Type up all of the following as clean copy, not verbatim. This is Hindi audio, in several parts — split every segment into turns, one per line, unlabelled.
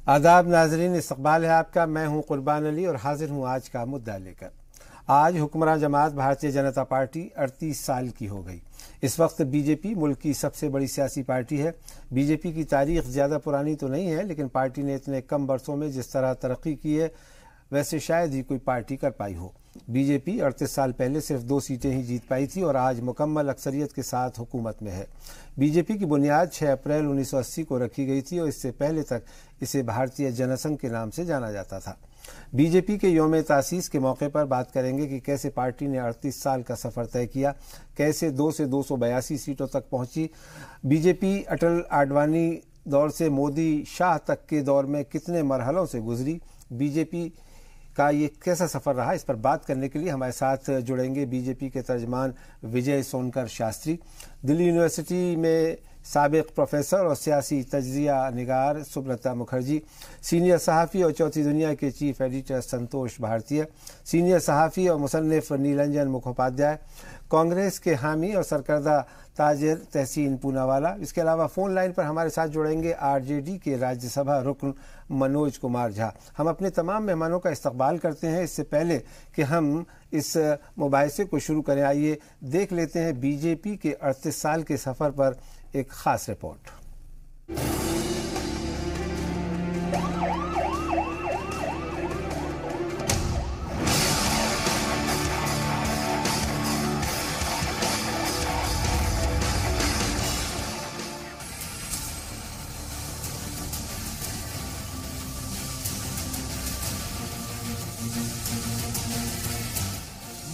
आदाब नाजरीन, इस्तकबाल है आपका। मैं हूं कुर्बान अली और हाजिर हूं आज का मुद्दा लेकर। आज हुक्मरान जमात भारतीय जनता पार्टी 38 साल की हो गई। इस वक्त बीजेपी मुल्क की सबसे बड़ी सियासी पार्टी है। बीजेपी की तारीख ज़्यादा पुरानी तो नहीं है, लेकिन पार्टी ने इतने कम बरसों में जिस तरह तरक्की की है वैसे शायद ही कोई पार्टी कर पाई हो। बीजेपी 38 साल पहले सिर्फ 2 सीटें ही जीत पाई थी और आज मुकम्मल अक्सरियत के साथ हुकूमत में है। बीजेपी की बुनियाद 6 अप्रैल 1980 को रखी गई थी और इससे पहले तक इसे भारतीय जनसंघ के नाम से जाना जाता था। बीजेपी के यौम तासीस के मौके पर बात करेंगे कि कैसे पार्टी ने 38 साल का सफर तय किया, कैसे 2 से 282 सीटों तक पहुंची। बीजेपी अटल आडवाणी दौर से मोदी शाह तक के दौर में कितने मरहलों से गुजरी, बीजेपी का ये कैसा सफर रहा, इस पर बात करने के लिए हमारे साथ जुड़ेंगे बीजेपी के तर्जमान विजय सोनकर शास्त्री, दिल्ली यूनिवर्सिटी में साबिक प्रोफेसर और सियासी तज्जिया निगार सुब्रता मुखर्जी, सीनियर सहाफ़ी और चौथी दुनिया के चीफ एडिटर संतोष भारतीय, सीनियर सहाफ़ी और मुसन्निफ नीलंजन मुखोपाध्याय, कांग्रेस के हामी और सरकर्दा ताजिर तहसीन पूनावाला। इसके अलावा फ़ोन लाइन पर हमारे साथ जुड़ेंगे आरजेडी के राज्यसभा रुकन मनोज कुमार झा। हम अपने तमाम मेहमानों का इस्तकबाल करते हैं। इससे पहले कि हम इस मुबाहिसे को शुरू करें, आइए देख लेते हैं बीजेपी के 38 साल के सफ़र पर एक ख़ास रिपोर्ट।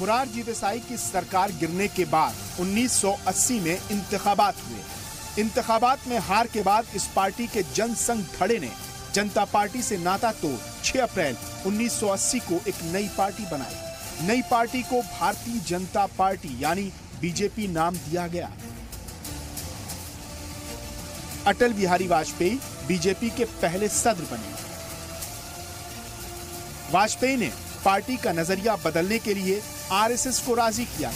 मोरारजी देसाई की सरकार गिरने के बाद 1980 में इंतखाबात हुए। इंतखाबात में हार के बाद इस पार्टी के जनसंघ धड़े ने जनता पार्टी से नाता तोड़ 6 अप्रैल 1980 को एक नई पार्टी बनाई। नई पार्टी को भारतीय जनता पार्टी यानी बीजेपी नाम दिया गया। अटल बिहारी वाजपेयी बीजेपी के पहले सदर बने। वाजपेयी ने पार्टी का नजरिया बदलने के लिए आरएसएस को राजी किया।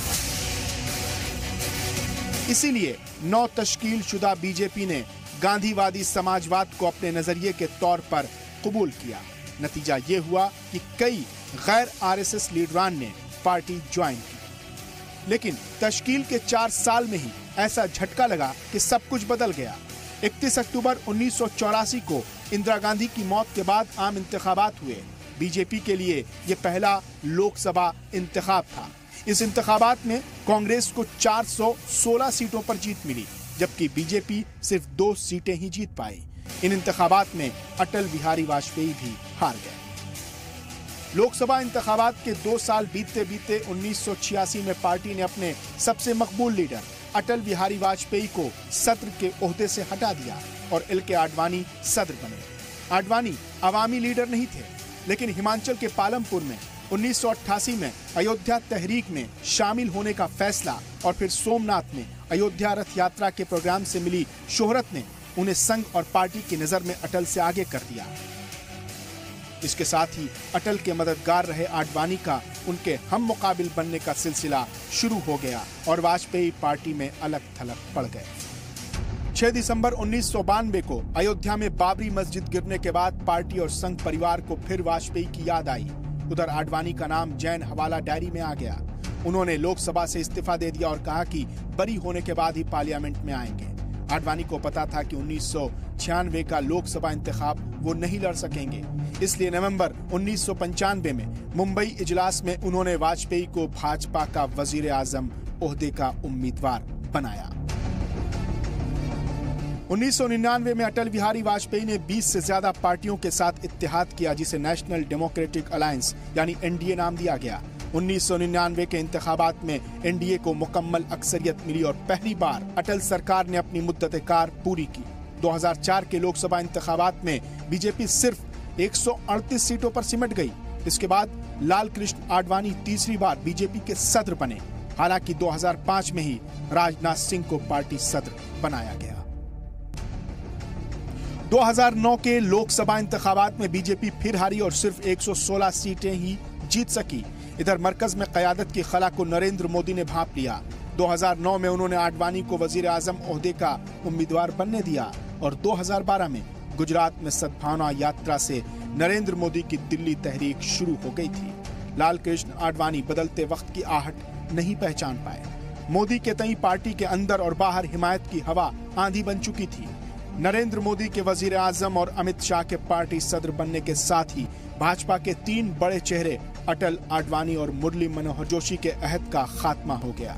इसीलिए नौ तश्कील शुदा बीजेपी ने गांधीवादी समाजवाद को अपने नजरिए के तौर पर कबूल किया। नतीजा ये हुआ कि कई गैर आरएसएस लीडरान ने पार्टी ज्वाइन की। लेकिन तश्कील के 4 साल में ही ऐसा झटका लगा कि सब कुछ बदल गया। 31 अक्टूबर 1984 को इंदिरा गांधी की मौत के बाद आम इंतखाबात हुए। बीजेपी के लिए यह पहला लोकसभा इंतखाब था। इस इंतखाबात में कांग्रेस को 416 सीटों पर जीत मिली, जबकि बीजेपी सिर्फ 2 सीटें ही जीत पाई। इन इंतखाबात में अटल बिहारी वाजपेयी भी हार गए। लोकसभा इंतखाबात के 2 साल बीतते बीतते 1986 में पार्टी ने अपने सबसे मकबूल लीडर अटल बिहारी वाजपेयी को सदर के ओहदे से हटा दिया और एल.के. आडवाणी सदर बने। आडवाणी अवामी लीडर नहीं थे, लेकिन हिमाचल के पालमपुर में 1988 में अयोध्या तहरीक में शामिल होने का फैसला और फिर सोमनाथ में अयोध्या रथ यात्रा के प्रोग्राम से मिली शोहरत ने उन्हें संघ और पार्टी की नजर में अटल से आगे कर दिया। इसके साथ ही अटल के मददगार रहे आडवाणी का उनके हम मुकाबिल बनने का सिलसिला शुरू हो गया और वाजपेयी पार्टी में अलग थलग पड़ गए। 6 दिसंबर 1992 को अयोध्या में बाबरी मस्जिद गिरने के बाद पार्टी और संघ परिवार को फिर वाजपेयी की याद आई। उधर आडवाणी का नाम जैन हवाला डायरी में आ गया। उन्होंने लोकसभा से इस्तीफा दे दिया और कहा कि बरी होने के बाद ही पार्लियामेंट में आएंगे। आडवाणी को पता था कि 1996 का लोकसभा इंतखाब वो नहीं लड़ सकेंगे, इसलिए नवंबर 1995 में मुंबई इजलास में उन्होंने वाजपेयी को भाजपा का वजीर आजम ओहदे का उम्मीदवार बनाया। 1999 में अटल बिहारी वाजपेयी ने 20 से ज्यादा पार्टियों के साथ इत्तेहाद किया, जिसे नेशनल डेमोक्रेटिक अलायंस यानी एनडीए नाम दिया गया। 1999 के इंतखाबात में एनडीए को मुकम्मल अक्सरियत मिली और पहली बार अटल सरकार ने अपनी मुद्दत कार पूरी की। 2004 के लोकसभा इंतखाबात में बीजेपी सिर्फ 138 सीटों पर सिमट गई। इसके बाद लाल कृष्ण आडवाणी तीसरी बार बीजेपी के सदर बने। हालांकि 2005 में ही राजनाथ सिंह को पार्टी सदर बनाया गया। 2009 के लोकसभा इंतखाबात में बीजेपी फिर हारी और सिर्फ 116 सीटें ही जीत सकी। इधर मरकज में क़यादत की खला को नरेंद्र मोदी ने भांप लिया। 2009 में उन्होंने आडवाणी को वजीर आजम ओहदे का उम्मीदवार बनने दिया और 2012 में गुजरात में सद्भावना यात्रा से नरेंद्र मोदी की दिल्ली तहरीक शुरू हो गई थी। लाल कृष्ण आडवाणी बदलते वक्त की आहट नहीं पहचान पाए। मोदी के तई पार्टी के अंदर और बाहर हिमायत की हवा आंधी बन चुकी थी। नरेंद्र मोदी के वजीर आजम और अमित शाह के पार्टी सदर बनने के साथ ही भाजपा के 3 बड़े चेहरे अटल, आडवाणी और मुरली मनोहर जोशी के अहद का खात्मा हो गया।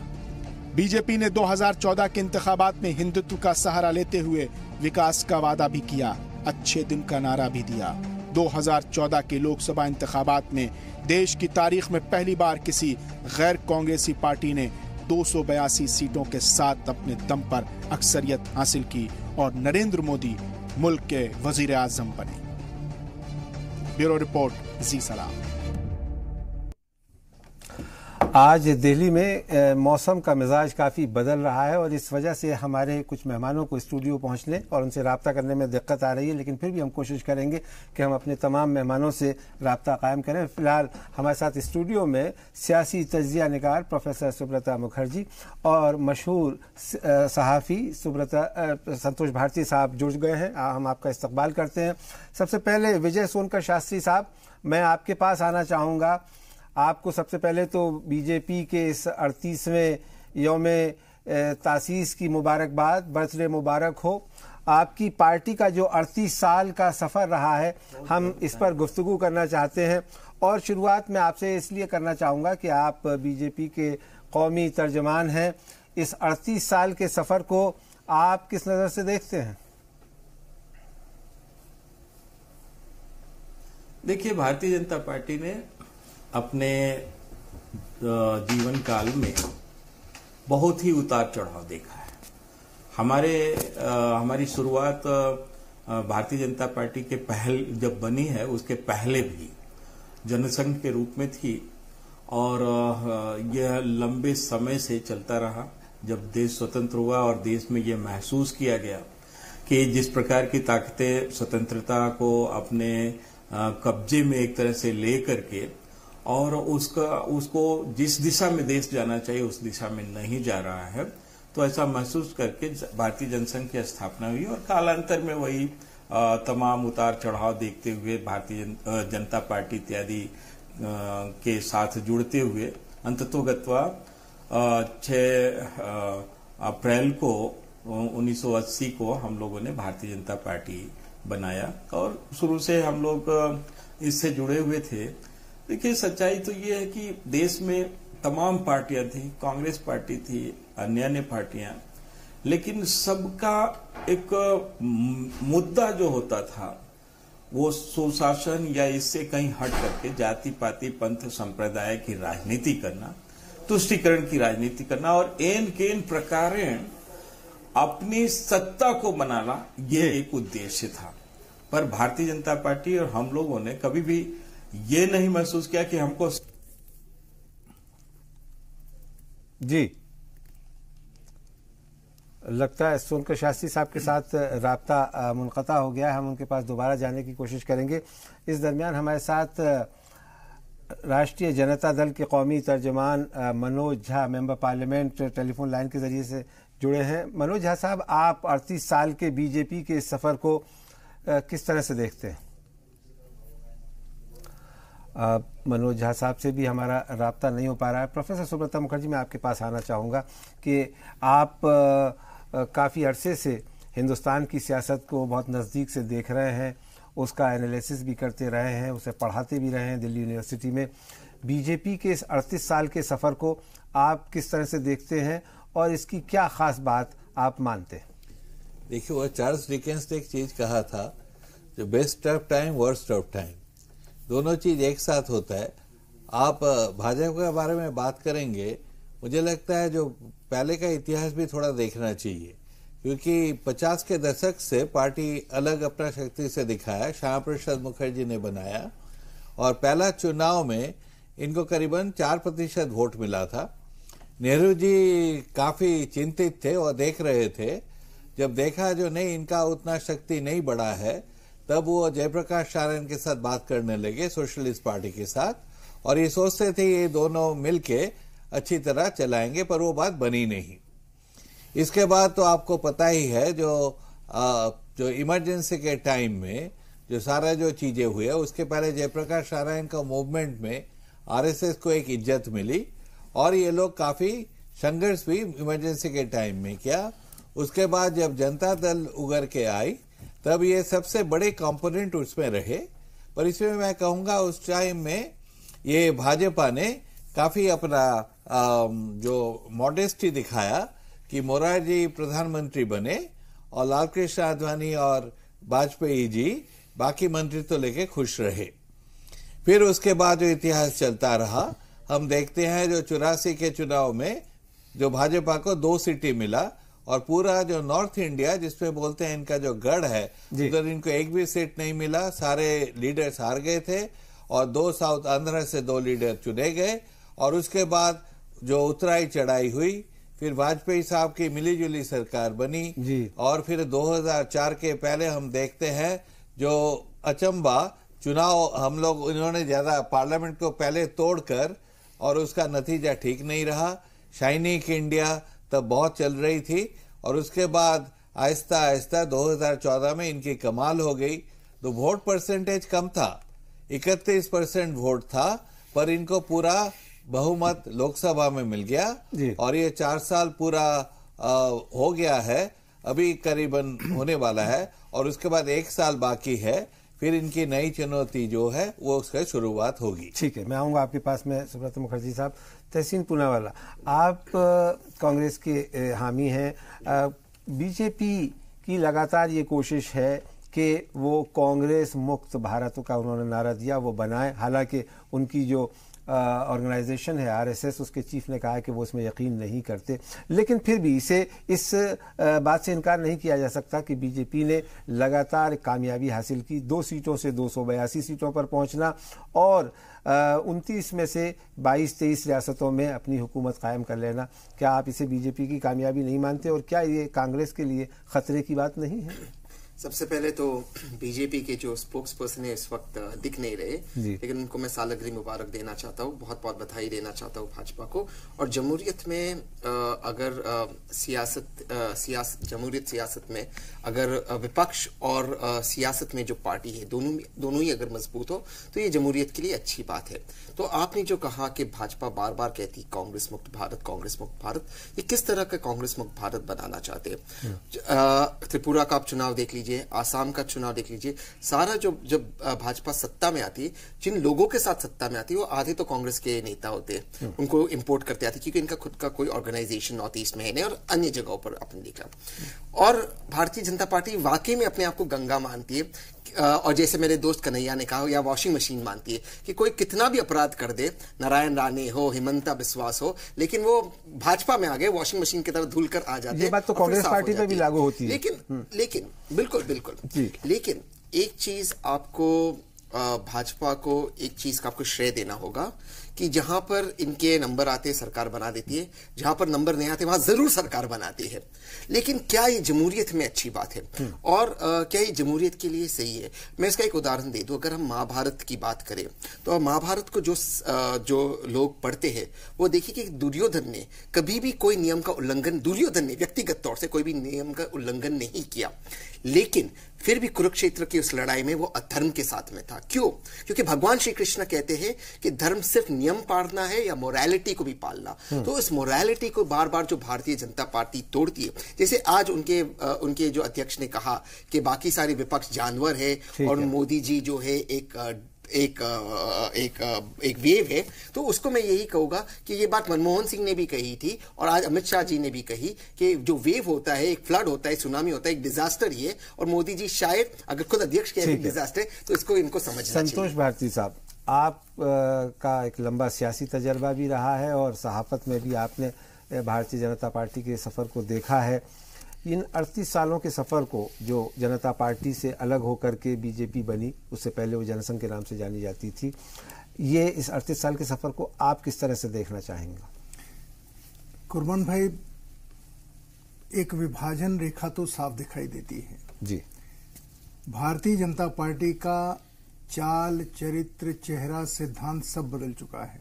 बीजेपी ने 2014 के इंतखाबात में हिंदुत्व का सहारा लेते हुए विकास का वादा भी किया, अच्छे दिन का नारा भी दिया। 2014 के लोकसभा इंतखाबात में देश की तारीख में पहली बार किसी गैर कांग्रेसी पार्टी ने 282 सीटों के साथ अपने दम पर अक्सरियत हासिल की और नरेंद्र मोदी मुल्क के वजीर आजम बने। ब्यूरो रिपोर्ट, जी सलाम।
आज दिल्ली में मौसम का मिजाज काफ़ी बदल रहा है और इस वजह से हमारे कुछ मेहमानों को स्टूडियो पहुंचने और उनसे रब्ता करने में दिक्कत आ रही है, लेकिन फिर भी हम कोशिश करेंगे कि हम अपने तमाम मेहमानों से रब्ता कायम करें। फिलहाल हमारे साथ स्टूडियो में सियासी तज्जिया निगार प्रोफेसर सुब्रता मुखर्जी और मशहूर सहाफ़ी संतोष भारती साहब जुड़ गए हैं। हम आपका इस्तकबाल करते हैं। सबसे पहले विजय सोनकर शास्त्री साहब, मैं आपके पास आना चाहूँगा। आपको सबसे पहले तो बीजेपी के इस 38वें यौमे तासीस की मुबारकबाद, बर्थडे मुबारक हो। आपकी पार्टी का जो 38 साल का सफ़र रहा है, हम इस पर गुफ्तगू करना चाहते हैं और शुरुआत में आपसे इसलिए करना चाहूँगा कि आप बीजेपी के कौमी तर्जमान हैं। इस 38 साल के सफ़र को आप किस नज़र से देखते हैं?
देखिए, भारतीय जनता पार्टी ने अपने जीवन काल में बहुत ही उतार चढ़ाव देखा है। हमारी शुरुआत भारतीय जनता पार्टी के जब बनी है उसके पहले भी जनसंघ के रूप में थी और यह लंबे समय से चलता रहा। जब देश स्वतंत्र हुआ और देश में यह महसूस किया गया कि जिस प्रकार की ताकतें स्वतंत्रता को अपने कब्जे में एक तरह से ले करके और उसको जिस दिशा में देश जाना चाहिए उस दिशा में नहीं जा रहा है, तो ऐसा महसूस करके भारतीय जनसंघ की स्थापना हुई और कालांतर में वही तमाम उतार चढ़ाव देखते हुए भारतीय जनता पार्टी इत्यादि के साथ जुड़ते हुए अंततोगत्वा 6 अप्रैल को 1980 को हम लोगों ने भारतीय जनता पार्टी बनाया और शुरू से हम लोग इससे जुड़े हुए थे। देखिए, सच्चाई तो ये है कि देश में तमाम पार्टियां थी, कांग्रेस पार्टी थी, अन्य पार्टियां, लेकिन सबका एक मुद्दा जो होता था वो सुशासन या इससे कहीं हट करके जाति पाति पंथ संप्रदाय की राजनीति करना, तुष्टीकरण की राजनीति करना और एन केन प्रकारेण अपनी सत्ता को बनाना, ये एक उद्देश्य था। पर भारतीय जनता पार्टी और हम लोगों ने कभी भी ये नहीं महसूस किया कि हमको
जी लगता है सोनकर शास्त्री साहब के साथ राब्ता मुनक़ता हो गया है। हम उनके पास दोबारा जाने की कोशिश करेंगे। इस दरमियान हमारे साथ राष्ट्रीय जनता दल के कौमी तर्जमान Manoj Jha member parliament telephone line के जरिए से जुड़े हैं। मनोज झा साहब, आप 38 साल के बीजेपी के इस सफ़र को किस तरह से देखते हैं? मनोज झा साहब से भी हमारा राब्ता नहीं हो पा रहा है। प्रोफेसर सुब्रता मुखर्जी, मैं आपके पास आना चाहूँगा कि आप काफ़ी अरसे से हिंदुस्तान की सियासत को बहुत नज़दीक से देख रहे हैं, उसका एनालिसिस भी करते रहे हैं, उसे पढ़ाते भी रहे हैं दिल्ली यूनिवर्सिटी में। बीजेपी के इस 38 साल के सफ़र को आप किस तरह से देखते हैं और इसकी क्या ख़ास बात आप मानते हैं?
देखिए, वो चार्ल्स डिकेंस ने एक चीज़ कहा था, जो best of time worst of time, दोनों चीज एक साथ होता है। आप भाजपा के बारे में बात करेंगे, मुझे लगता है जो पहले का इतिहास भी थोड़ा देखना चाहिए, क्योंकि 50 के दशक से पार्टी अलग अपना शक्ति से दिखाया। श्यामा प्रसाद मुखर्जी ने बनाया और पहला चुनाव में इनको करीबन 4% वोट मिला था। नेहरू जी काफी चिंतित थे और देख रहे थे। जब देखा जो नहीं इनका उतना शक्ति नहीं बढ़ा है, तब वो जयप्रकाश नारायण के साथ बात करने लगे, सोशलिस्ट पार्टी के साथ, और ये सोचते थे ये दोनों मिलके अच्छी तरह चलाएंगे, पर वो बात बनी नहीं। इसके बाद तो आपको पता ही है जो इमरजेंसी के टाइम में जो सारा जो चीजें हुई है, उसके पहले जयप्रकाश नारायण का मूवमेंट में आरएसएस को एक इज्जत मिली और ये लोग काफी संघर्ष भी इमरजेंसी के टाइम में किया। उसके बाद जब जनता दल उगर के आई तब ये सबसे बड़े कंपोनेंट उसमें रहे। पर इसमें मैं कहूंगा उस टाइम में ये भाजपा ने काफी अपना जो मॉडेस्टी दिखाया कि मोरारजी प्रधानमंत्री बने और लालकृष्ण आडवाणी और वाजपेयी जी बाकी मंत्री तो लेके खुश रहे। फिर उसके बाद जो इतिहास चलता रहा, हम देखते हैं जो 84 के चुनाव में जो भाजपा को 2 सीटें मिला और पूरा जो नॉर्थ इंडिया जिसमें बोलते हैं इनका जो गढ़ है उधर इनको एक भी सीट नहीं मिला, सारे लीडर्स हार गए थे और 2 साउथ आंध्र से 2 लीडर चुने गए। और उसके बाद जो उतराई चढ़ाई हुई, फिर वाजपेयी साहब की मिलीजुली सरकार बनी और फिर 2004 के पहले हम देखते हैं जो अचंबा चुनाव हम लोग इन्होंने ज्यादा पार्लियामेंट को पहले तोड़कर और उसका नतीजा ठीक नहीं रहा। शाइनिंग इंडिया तब बहुत चल रही थी और उसके बाद आहिस्ता आहिस्ता 2014 में इनकी कमाल हो गई। तो वोट परसेंटेज कम था, 31% वोट था, पर इनको पूरा बहुमत लोकसभा में मिल गया और ये 4 साल पूरा हो गया है, अभी करीबन होने वाला है और उसके बाद 1 साल बाकी है, फिर इनकी नई चुनौती जो है वो उसका शुरुआत होगी।
ठीक है, मैं आऊंगा आपके पास में। सुब्रत मुखर्जी साहब, तहसीन पूनावाला, आप कांग्रेस के हामी हैं। बीजेपी की लगातार ये कोशिश है कि वो कांग्रेस मुक्त भारत का उन्होंने नारा दिया वो बनाए, हालांकि उनकी जो ऑर्गेनाइजेशन है आरएसएस, उसके चीफ ने कहा है कि वो इसमें यकीन नहीं करते, लेकिन फिर भी इस बात से इनकार नहीं किया जा सकता कि बीजेपी ने लगातार कामयाबी हासिल की, 2 सीटों से 282 सीटों पर पहुंचना और 29 में से 22-23 रियासतों में अपनी हुकूमत कायम कर लेना। क्या आप इसे बीजेपी की कामयाबी नहीं मानते और क्या ये कांग्रेस के लिए खतरे की बात नहीं है?
सबसे पहले तो बीजेपी के जो स्पोक्स पर्सन है इस वक्त दिख नहीं रहे, लेकिन उनको मैं सालगिरह मुबारक देना चाहता हूँ, बहुत बहुत बधाई देना चाहता हूँ भाजपा को। और जमहूरियत में अगर जमहूरियत सियासत में अगर विपक्ष और सियासत में जो पार्टी है दोनों ही अगर मजबूत हो तो ये जमहूरियत के लिए अच्छी बात है। तो आपने जो कहा कि भाजपा बार बार कहती कांग्रेस मुक्त भारत, कांग्रेस मुक्त भारत, ये किस तरह का कांग्रेस मुक्त भारत बनाना चाहते हैं? त्रिपुरा का आप चुनाव देख लीजिए, आसाम का चुनाव देख लीजिए, सारा जब भाजपा सत्ता में आती है, जिन लोगों के साथ सत्ता में आती है वो आधे तो कांग्रेस के नेता होते हैं, उनको इंपोर्ट करते आते क्योंकि इनका खुद का कोई ऑर्गेनाइजेशन नॉर्थ ईस्ट में है नहीं और अन्य जगहों पर आपने देखा। और भारतीय जनता पार्टी वाकई में अपने आप को गंगा मानती है और जैसे मेरे दोस्त कन्हैया ने कहा, या वॉशिंग मशीन मानती है कि कोई कितना भी अपराध कर दे, नारायण राणे हो, हिमंता बिस्वास हो, लेकिन वो भाजपा में आ गए वॉशिंग मशीन की तरह धुल कर आ जाते हैं।
ये बात तो कांग्रेस पार्टी पे भी लागू होती है।
लेकिन बिल्कुल लेकिन एक चीज आपको भाजपा को एक चीज का आपको श्रेय देना होगा कि जहां पर इनके नंबर आते हैं सरकार बना देती है, जहां पर नंबर नहीं आते वहां जरूर सरकार बनाती है। लेकिन क्या ये जमहूरियत में अच्छी बात है और क्या ये जमहूरियत के लिए सही है? मैं इसका एक उदाहरण दे दूं। अगर हम महाभारत की बात करें तो महाभारत को जो लोग पढ़ते हैं वो देखिए कि दुर्योधन ने कभी भी कोई नियम का उल्लंघन, दुर्योधन ने व्यक्तिगत तौर से कोई भी नियम का उल्लंघन नहीं किया, लेकिन फिर भी कुरुक्षेत्र की उस लड़ाई में वो अधर्म के साथ में था। क्यों? क्योंकि भगवान श्री कृष्ण कहते हैं कि धर्म सिर्फ नियम पालना है या मोरालिटी को भी पालना। तो इस मोरालिटी को बार बार जो भारतीय जनता पार्टी तोड़ती है, जैसे आज उनके जो अध्यक्ष ने कहा कि बाकी सारे विपक्ष जानवर है और मोदी जी जो है एक वेव है, तो उसको मैं यही कहूंगा कि ये बात मनमोहन सिंह ने भी कही थी और आज अमित शाह जी ने भी कही कि जो वेव होता है, एक फ्लड होता है, सुनामी होता है, एक डिजास्टर ही है और मोदी जी शायद अगर खुद अध्यक्ष कह रहे हैं डिजास्टर है तो इसको इनको समझना चाहिए।
संतोष भारती साहब, आप का एक लंबा सियासी तजर्बा भी रहा है और सहाफत में भी आपने भारतीय जनता पार्टी के सफर को देखा है। इन 38 सालों के सफर को, जो जनता पार्टी से अलग होकर के बीजेपी बनी, उससे पहले वो जनसंघ के नाम से जानी जाती थी, ये इस 38 साल के सफर को आप किस तरह से देखना चाहेंगे?
कुर्बान भाई, एक विभाजन रेखा तो साफ दिखाई देती है
जी।
भारतीय जनता पार्टी का चाल, चरित्र, चेहरा, सिद्धांत सब बदल चुका है।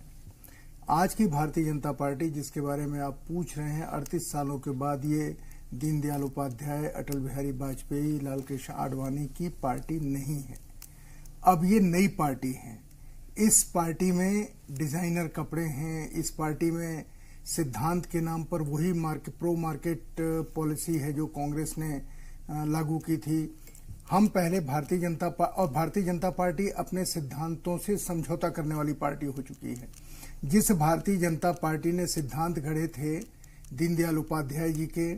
आज की भारतीय जनता पार्टी जिसके बारे में आप पूछ रहे हैं, 38 सालों के बाद ये दीनदयाल उपाध्याय, अटल बिहारी वाजपेयी, लाल कृष्ण आडवाणी की पार्टी नहीं है। अब ये नई पार्टी है। इस पार्टी में डिजाइनर कपड़े हैं। इस पार्टी में सिद्धांत के नाम पर वही प्रो मार्केट पॉलिसी है जो कांग्रेस ने लागू की थी। हम पहले भारतीय जनता पार्टी अपने सिद्धांतों से समझौता करने वाली पार्टी हो चुकी है। जिस भारतीय जनता पार्टी ने सिद्धांत गढ़े थे दीनदयाल उपाध्याय जी के,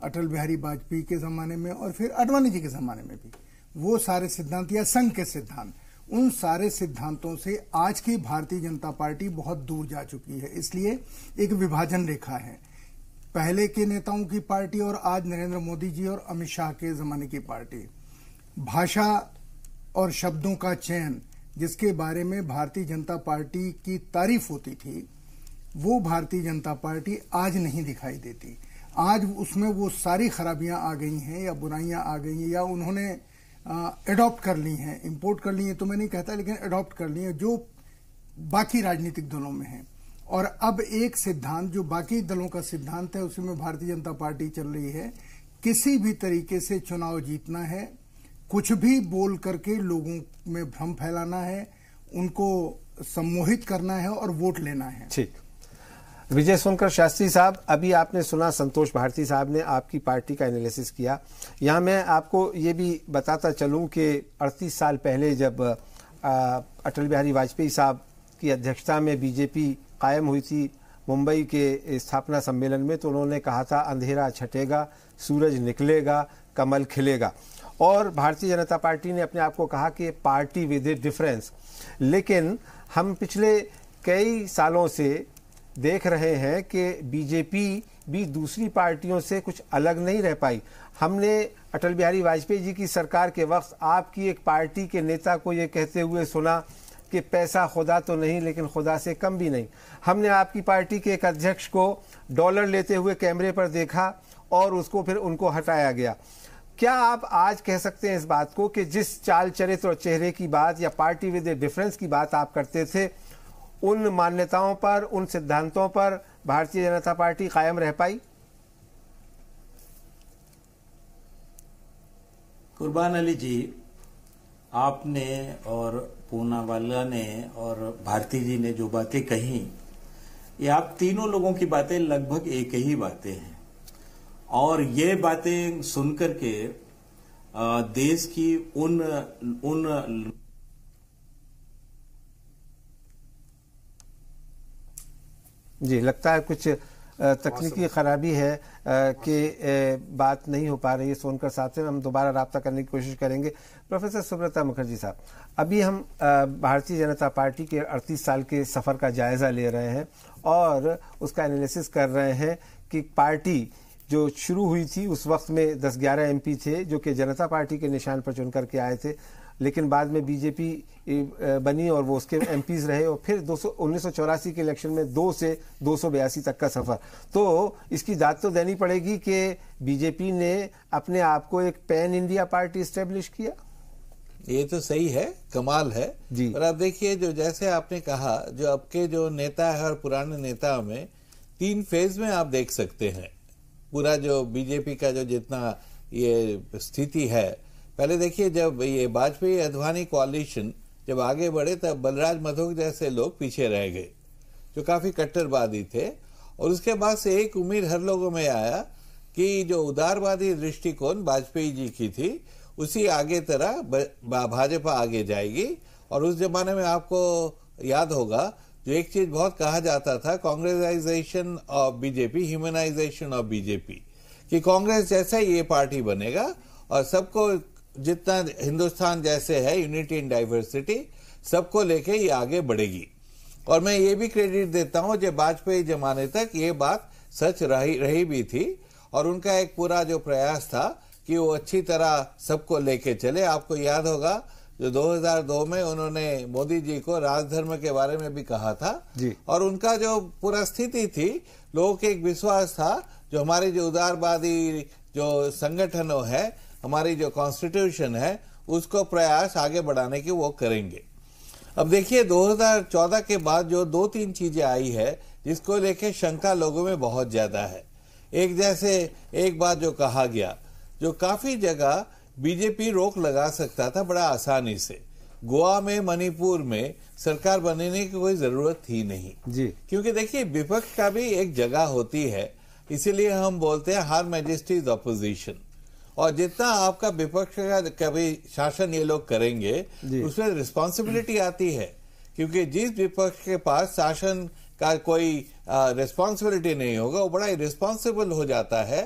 अटल बिहारी वाजपेयी के जमाने में और फिर आडवाणी जी के जमाने में भी, वो सारे सिद्धांत या संघ के सिद्धांत, उन सारे सिद्धांतों से आज की भारतीय जनता पार्टी बहुत दूर जा चुकी है। इसलिए एक विभाजन रेखा है, पहले के नेताओं की पार्टी और आज नरेंद्र मोदी जी और अमित शाह के जमाने की पार्टी। भाषा और शब्दों का चयन, जिसके बारे में भारतीय जनता पार्टी की तारीफ होती थी, वो भारतीय जनता पार्टी आज नहीं दिखाई देती। आज उसमें वो सारी खराबियां आ गई हैं या बुराइयां आ गई हैं या उन्होंने एडॉप्ट कर ली हैं, इंपोर्ट कर ली हैं तो मैं नहीं कहता, लेकिन एडॉप्ट कर ली हैं जो बाकी राजनीतिक दलों में है। और अब एक सिद्धांत जो बाकी दलों का सिद्धांत है उसमें भारतीय जनता पार्टी चल रही है। किसी भी तरीके से चुनाव जीतना है, कुछ भी बोल करके लोगों में भ्रम फैलाना है, उनको सम्मोहित करना है और वोट लेना है।
ठीक। विजय सोनकर शास्त्री साहब, अभी आपने सुना संतोष भारती साहब ने आपकी पार्टी का एनालिसिस किया। यहाँ मैं आपको ये भी बताता चलूं कि 38 साल पहले जब अटल बिहारी वाजपेयी साहब की अध्यक्षता में बीजेपी कायम हुई थी मुंबई के स्थापना सम्मेलन में, तो उन्होंने कहा था अंधेरा छटेगा, सूरज निकलेगा, कमल खिलेगा। और भारतीय जनता पार्टी ने अपने आप को कहा कि पार्टी विद ए डिफरेंस। लेकिन हम पिछले कई सालों से देख रहे हैं कि बीजेपी भी दूसरी पार्टियों से कुछ अलग नहीं रह पाई। हमने अटल बिहारी वाजपेयी जी की सरकार के वक्त आपकी एक पार्टी के नेता को ये कहते हुए सुना कि पैसा खुदा तो नहीं लेकिन खुदा से कम भी नहीं। हमने आपकी पार्टी के एक अध्यक्ष को डॉलर लेते हुए कैमरे पर देखा और उसको फिर उनको हटाया गया। क्या आप आज कह सकते हैं इस बात को कि जिस चाल चरित्र और चेहरे की बात या पार्टी विद ए डिफरेंस की बात आप करते थे, उन मान्यताओं पर, उन सिद्धांतों पर भारतीय जनता पार्टी कायम रह पाई?
कुर्बान अली जी, आपने और पूनावाला ने और भारती जी ने जो बातें कही, ये आप तीनों लोगों की बातें लगभग एक ही बातें हैं। और ये बातें सुनकर के देश की उन
जी, लगता है कुछ तकनीकी खराबी है कि बात नहीं हो पा रही है सोनकर साहब से। हम दोबारा राब्ता करने की कोशिश करेंगे। प्रोफेसर सुब्रता मुखर्जी साहब, अभी हम भारतीय जनता पार्टी के 38 साल के सफ़र का जायज़ा ले रहे हैं और उसका एनालिसिस कर रहे हैं कि पार्टी जो शुरू हुई थी उस वक्त में 10-11 एमपी थे जो कि जनता पार्टी के निशान पर चुन करके आए थे, लेकिन बाद में बीजेपी बनी और वो उसके एमपीज रहे और फिर 1984 के इलेक्शन में 2 से 282 तक का सफर। तो इसकी दाद तो देनी पड़ेगी कि बीजेपी ने अपने आप को एक पैन इंडिया पार्टी एस्टेब्लिश किया।
ये तो सही है, कमाल है जी। और अब देखिए, जो जैसे आपने कहा, जो अब के जो नेता है और पुराने नेताओं में 3 फेज में आप देख सकते हैं पूरा जो बीजेपी का जो जितना ये स्थिति है। पहले देखिए, जब ये वाजपेयी आडवाणी कोalition जब आगे बढ़े तब बलराज मधोक जैसे लोग पीछे रह गए जो काफी कट्टरवादी थे। और उसके बाद से एक उम्मीद हर लोगों में आया कि जो उदारवादी दृष्टिकोण वाजपेयी जी की थी उसी आगे तरह भाजपा आगे जाएगी। और उस जमाने में आपको याद होगा जो एक चीज बहुत कहा जाता था, Congressisation of BJP, humanisation of BJP, कि कांग्रेस जैसा ये पार्टी बनेगा और सबको जितना हिंदुस्तान जैसे है यूनिटी इन डाइवर्सिटी, सबको लेके ये आगे बढ़ेगी। और मैं ये भी क्रेडिट देता हूं जो वाजपेयी जमाने तक ये बात सच रही भी थी और उनका एक पूरा जो प्रयास था कि वो अच्छी तरह सबको लेके चले। आपको याद होगा जो 2002 में उन्होंने मोदी जी को राजधर्म के बारे में भी कहा था जी। और उनका जो पूरा स्थिति थी, लोगों के एक विश्वास था जो हमारी जो उदारवादी जो संगठनों है, हमारी जो कॉन्स्टिट्यूशन है, उसको प्रयास आगे बढ़ाने की वो करेंगे। अब देखिए 2014 के बाद जो 2-3 चीजें आई है जिसको लेके शंका लोगों में बहुत ज्यादा है। एक बात जो कहा गया, जो काफी जगह बीजेपी रोक लगा सकता था बड़ा आसानी से। गोवा में, मणिपुर में सरकार बनने की कोई जरूरत थी नहीं
जी,
क्योंकि देखिए विपक्ष का भी एक जगह होती है, इसीलिए हम बोलते हैं हर मैजेस्टी इज ऑपोजिशन। और जितना आपका विपक्ष का कभी शासन ये लोग करेंगे उसमें रिस्पॉन्सिबिलिटी आती है, क्योंकि जिस विपक्ष के पास शासन का कोई रिस्पॉन्सिबिलिटी नहीं होगा वो बड़ा इरिस्पॉन्सिबल हो जाता है।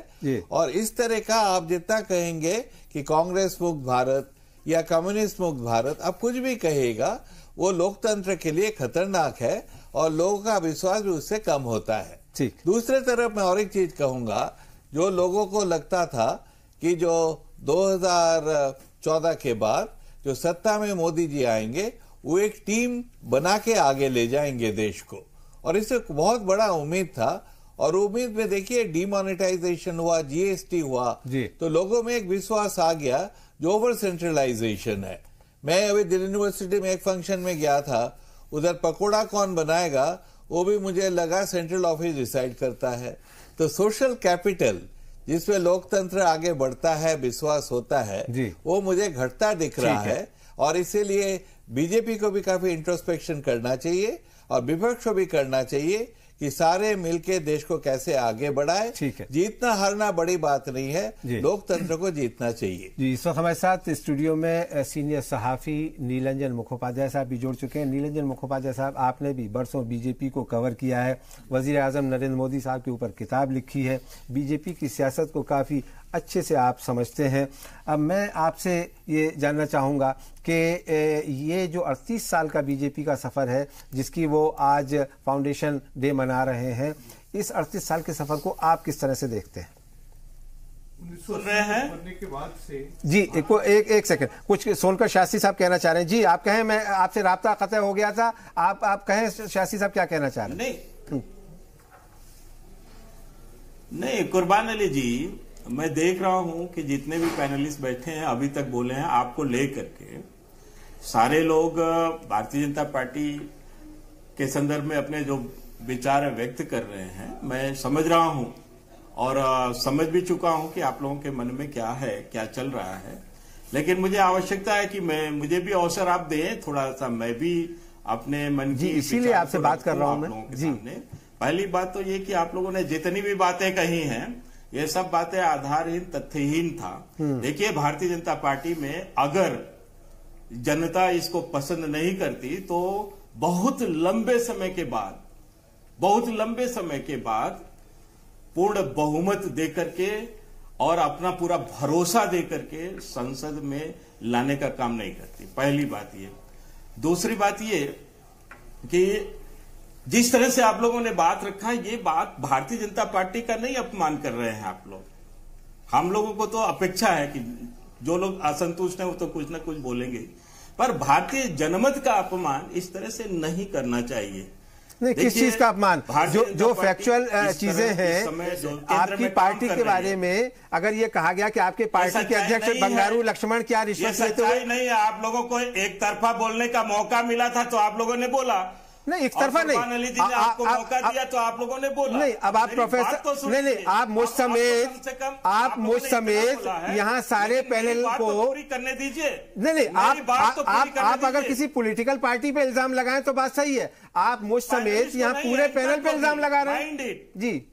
और इस तरह का आप जितना कहेंगे कि कांग्रेस मुक्त भारत या कम्युनिस्ट मुक्त भारत, अब कुछ भी कहेगा वो लोकतंत्र के लिए खतरनाक है और लोगों का विश्वास भी उससे कम होता है। दूसरे तरफ मैं और एक चीज कहूंगा, जो लोगों को लगता था कि जो 2014 के बाद जो सत्ता में मोदी जी आएंगे वो एक टीम बना के आगे ले जाएंगे देश को, और इससे बहुत बड़ा उम्मीद था। और उम्मीद में देखिए डिमोनेटाइजेशन हुआ, जीएसटी हुआ, तो लोगों में एक विश्वास आ गया जो ओवर सेंट्रलाइजेशन है। मैं अभी दिल्ली यूनिवर्सिटी में एक फंक्शन में गया था, उधर पकोड़ा कौन बनाएगा वो भी मुझे लगा सेंट्रल ऑफिस डिसाइड करता है। तो सोशल कैपिटल जिसमें लोकतंत्र आगे बढ़ता है, विश्वास होता है, वो मुझे घटता दिख रहा है। और इसीलिए बीजेपी को भी काफी इंट्रोस्पेक्शन करना चाहिए और विपक्ष को भी करना चाहिए कि सारे मिलके देश को कैसे आगे बढ़ाए। जीतना हारना बड़ी बात नहीं है, लोकतंत्र को जीतना चाहिए।
जी, इस वक्त हमारे साथ स्टूडियो में सीनियर सहाफी नीलंजन मुखोपाध्याय साहब भी जुड़ चुके हैं। नीलंजन मुखोपाध्याय साहब, आपने भी बरसों बीजेपी को कवर किया है, वजीर आजम नरेंद्र मोदी साहब के ऊपर किताब लिखी है, बीजेपी की सियासत को काफी अच्छे से आप समझते हैं। अब मैं आपसे ये जानना चाहूँगा कि ये जो 38 साल का बीजेपी का सफ़र है, जिसकी वो आज फाउंडेशन डे मना रहे हैं, इस 38 साल के सफ़र को आप किस तरह से देखते हैं?
सुन रहे हैं बनने के बाद से
जी, एक सेकंड, कुछ सोनकर शास्त्री साहब कहना चाह रहे हैं। जी आप कहें, मैं आपसे राब्ता क़तई हो गया था, आप कहें शास्त्री साहब क्या कहना चाह रहे हैं?
नहीं, कुर्बान अली जी, मैं देख रहा हूं कि जितने भी पैनलिस्ट बैठे हैं अभी तक बोले हैं, आपको लेकर के सारे लोग भारतीय जनता पार्टी के संदर्भ में अपने जो विचार व्यक्त कर रहे हैं। मैं समझ रहा हूं और समझ भी चुका हूं कि आप लोगों के मन में क्या है, क्या चल रहा है। लेकिन मुझे आवश्यकता है कि मुझे भी अवसर आप दें, थोड़ा सा मैं भी अपने मन की,
इसीलिए आपसे बात कर रहा हूं मैं
जी। पहली बात तो ये कि आप लोगों ने जितनी भी बातें कही हैं ये सब बातें आधारहीन, तथ्यहीन था। देखिए, भारतीय जनता पार्टी में अगर जनता इसको पसंद नहीं करती तो बहुत लंबे समय के बाद पूर्ण बहुमत देकर के और अपना पूरा भरोसा देकर के संसद में लाने का काम नहीं करती। पहली बात ये। दूसरी बात ये कि जिस तरह से आप लोगों ने बात रखा है, ये बात भारतीय जनता पार्टी का नहीं अपमान कर रहे हैं आप लोग। हम लोगों को तो अपेक्षा है कि जो लोग असंतुष्ट हैं वो तो कुछ ना कुछ बोलेंगे, पर भारतीय जनमत का अपमान इस तरह से नहीं करना चाहिए।
नहीं, किस चीज का अपमान? जो फैक्चुअल चीजें हैं आपकी पार्टी के बारे में, अगर ये कहा गया कि आपके पार्टी के अध्यक्ष बंगारू लक्ष्मण क्या रिश्वत लेते हुए,
नहीं है। आप लोगों को एक तरफा बोलने का मौका मिला था तो आप लोगों ने बोला।
नहीं, एक तरफा नहीं,
आपको मौका दिया तो आप लोगों ने बोला।
नहीं, अब आप प्रोफेसर नहीं, आप मुझ समेत यहाँ सारे पैनल को
पूरी करने दीजिए।
नहीं, आप अगर किसी पॉलिटिकल पार्टी पे इल्जाम लगाएं तो बात सही है, आप मुझ समेत यहाँ पूरे पैनल पे इल्जाम लगा रहे हैं। जी,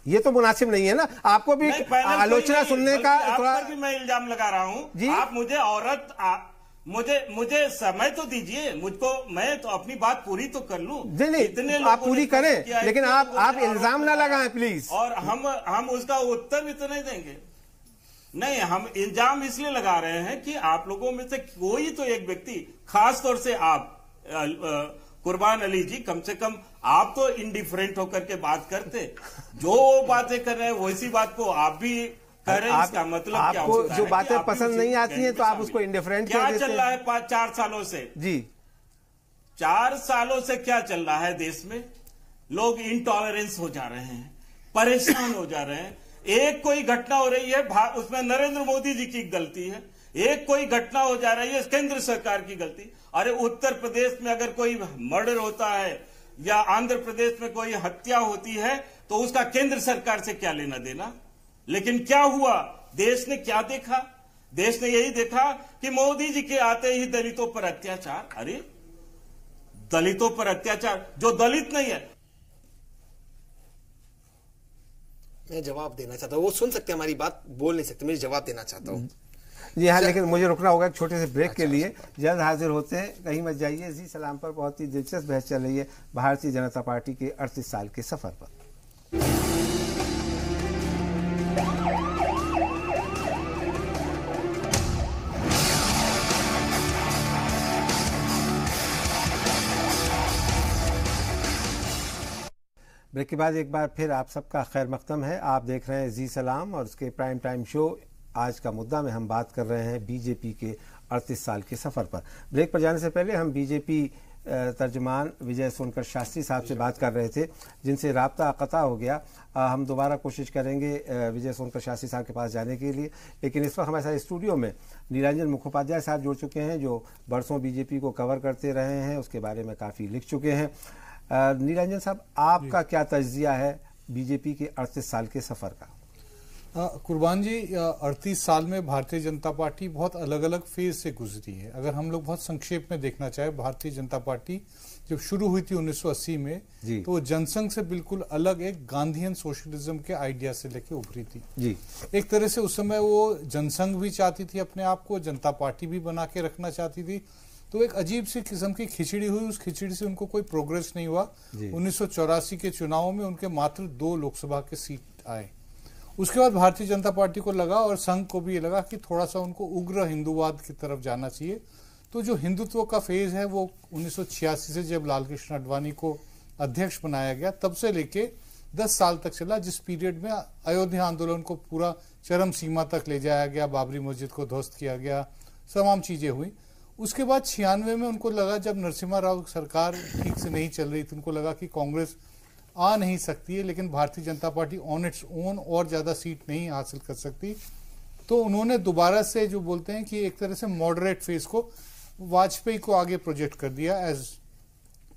ये तो मुनासिब नहीं है ना, आपको भी आलोचना सुनने का थोड़ा।
मैं इल्जाम लगा रहा हूँ, आप मुझे औरत, मुझे समय तो दीजिए मुझको, मैं तो अपनी बात पूरी तो कर लूं।
नहीं, आप पूरी करें, लेकिन आप इल्जाम ना लगाएं प्लीज।
और हम उसका उत्तर भी तो नहीं देंगे। नहीं, हम इल्जाम इसलिए लगा रहे हैं कि आप लोगों में से कोई तो एक व्यक्ति, खास तौर से आप कुर्बान अली जी, कम से कम आप तो इंडिफरेंट होकर के बात करते, जो बातें कर रहे हैं वैसी बात को आप भी कह रहे हैं। इसका मतलब
आपको जो बातें पसंद नहीं आती हैं तो आप उसको इंडिफरेंट
क्या चल रहा है 4 सालों से?
जी,
4 सालों से क्या चल रहा है देश में? लोग इंटॉलरेंस हो जा रहे हैं, परेशान हो जा रहे हैं। एक कोई घटना हो रही है, उसमें नरेंद्र मोदी जी की गलती है।
एक कोई घटना हो जा रही है, केंद्र सरकार की गलती। अरे उत्तर प्रदेश में अगर कोई मर्डर होता है या आंध्र प्रदेश में कोई हत्या होती है तो उसका केंद्र सरकार से क्या लेना देना। लेकिन क्या हुआ, देश ने क्या देखा? देश ने यही देखा कि मोदी जी के आते ही दलितों पर अत्याचार। अरे दलितों पर अत्याचार, जो दलित नहीं है।
मैं जवाब देना चाहता हूँ, वो सुन सकते हैं हमारी बात, बोल नहीं सकते, मैं जवाब देना चाहता हूँ।
जी हाँ, लेकिन मुझे रुकना होगा एक छोटे से ब्रेक के लिए। जल्द हाजिर होते हैं, कहीं मत जाइए। जी सलाम पर बहुत ही दिलचस्प बहस चल रही है भारतीय जनता पार्टी के 38 साल के सफर पर। ब्रेक के बाद एक बार फिर आप सबका खैर मकदम है। आप देख रहे हैं जी सलाम और उसके प्राइम टाइम शो आज का मुद्दा में हम बात कर रहे हैं बीजेपी के 38 साल के सफर पर। ब्रेक पर जाने से पहले हम बीजेपी तर्जमान विजय सोनकर शास्त्री साहब से बात कर रहे थे, जिनसे राब्ता कता हो गया। हम दोबारा कोशिश करेंगे विजय सोनकर शास्त्री साहब के पास जाने के लिए, लेकिन इस वक्त हमारे साथ स्टूडियो में नीलांजन मुखोपाध्याय साहब जुड़ चुके हैं, जो बरसों बीजेपी को कवर करते रहे हैं, उसके बारे में काफ़ी लिख चुके हैं। नीलांजन साहब, आपका क्या तज्जिया है बीजेपी के 38 साल के सफर का?
कुर्बान जी, 38 साल में भारतीय जनता पार्टी बहुत अलग अलग फेज से गुजरी है। अगर हम लोग बहुत संक्षेप में देखना चाहें, भारतीय जनता पार्टी जब शुरू हुई थी 1980 में, तो वो जनसंघ से बिल्कुल अलग एक गांधीयन सोशलिज्म के आइडिया से लेके उभरी थी जी। एक तरह से उस समय वो जनसंघ भी चाहती थी अपने आप को, जनता पार्टी भी बना के रखना चाहती थी। तो एक अजीब सी किस्म की खिचड़ी हुई, उस खिचड़ी से उनको कोई प्रोग्रेस नहीं हुआ। 1984 के चुनाव में उनके मात्र 2 लोकसभा के सीट आए। उसके बाद भारतीय जनता पार्टी को लगा और संघ को भी लगा कि थोड़ा सा उनको उग्र हिंदूवाद की तरफ जाना चाहिए। तो जो हिंदुत्व का फेज है वो 1986 से जब लाल कृष्ण आडवाणी को अध्यक्ष बनाया गया तब से लेके 10 साल तक चला, जिस पीरियड में अयोध्या आंदोलन को पूरा चरम सीमा तक ले जाया गया, बाबरी मस्जिद को ध्वस्त किया गया, तमाम चीजें हुई। उसके बाद 96 में उनको लगा, जब नरसिम्हा राव सरकार ठीक से नहीं चल रही थी, उनको लगा कि कांग्रेस आ नहीं सकती है, लेकिन Bharatiya Janata party on its own और ज्यादा सीट नहीं हासिल कर सकती। तो उन्होंने दोबारा से जो बोलते हैं कि एक तरह से मॉडरेट फेज को वाजपेयी को आगे प्रोजेक्ट कर दिया एज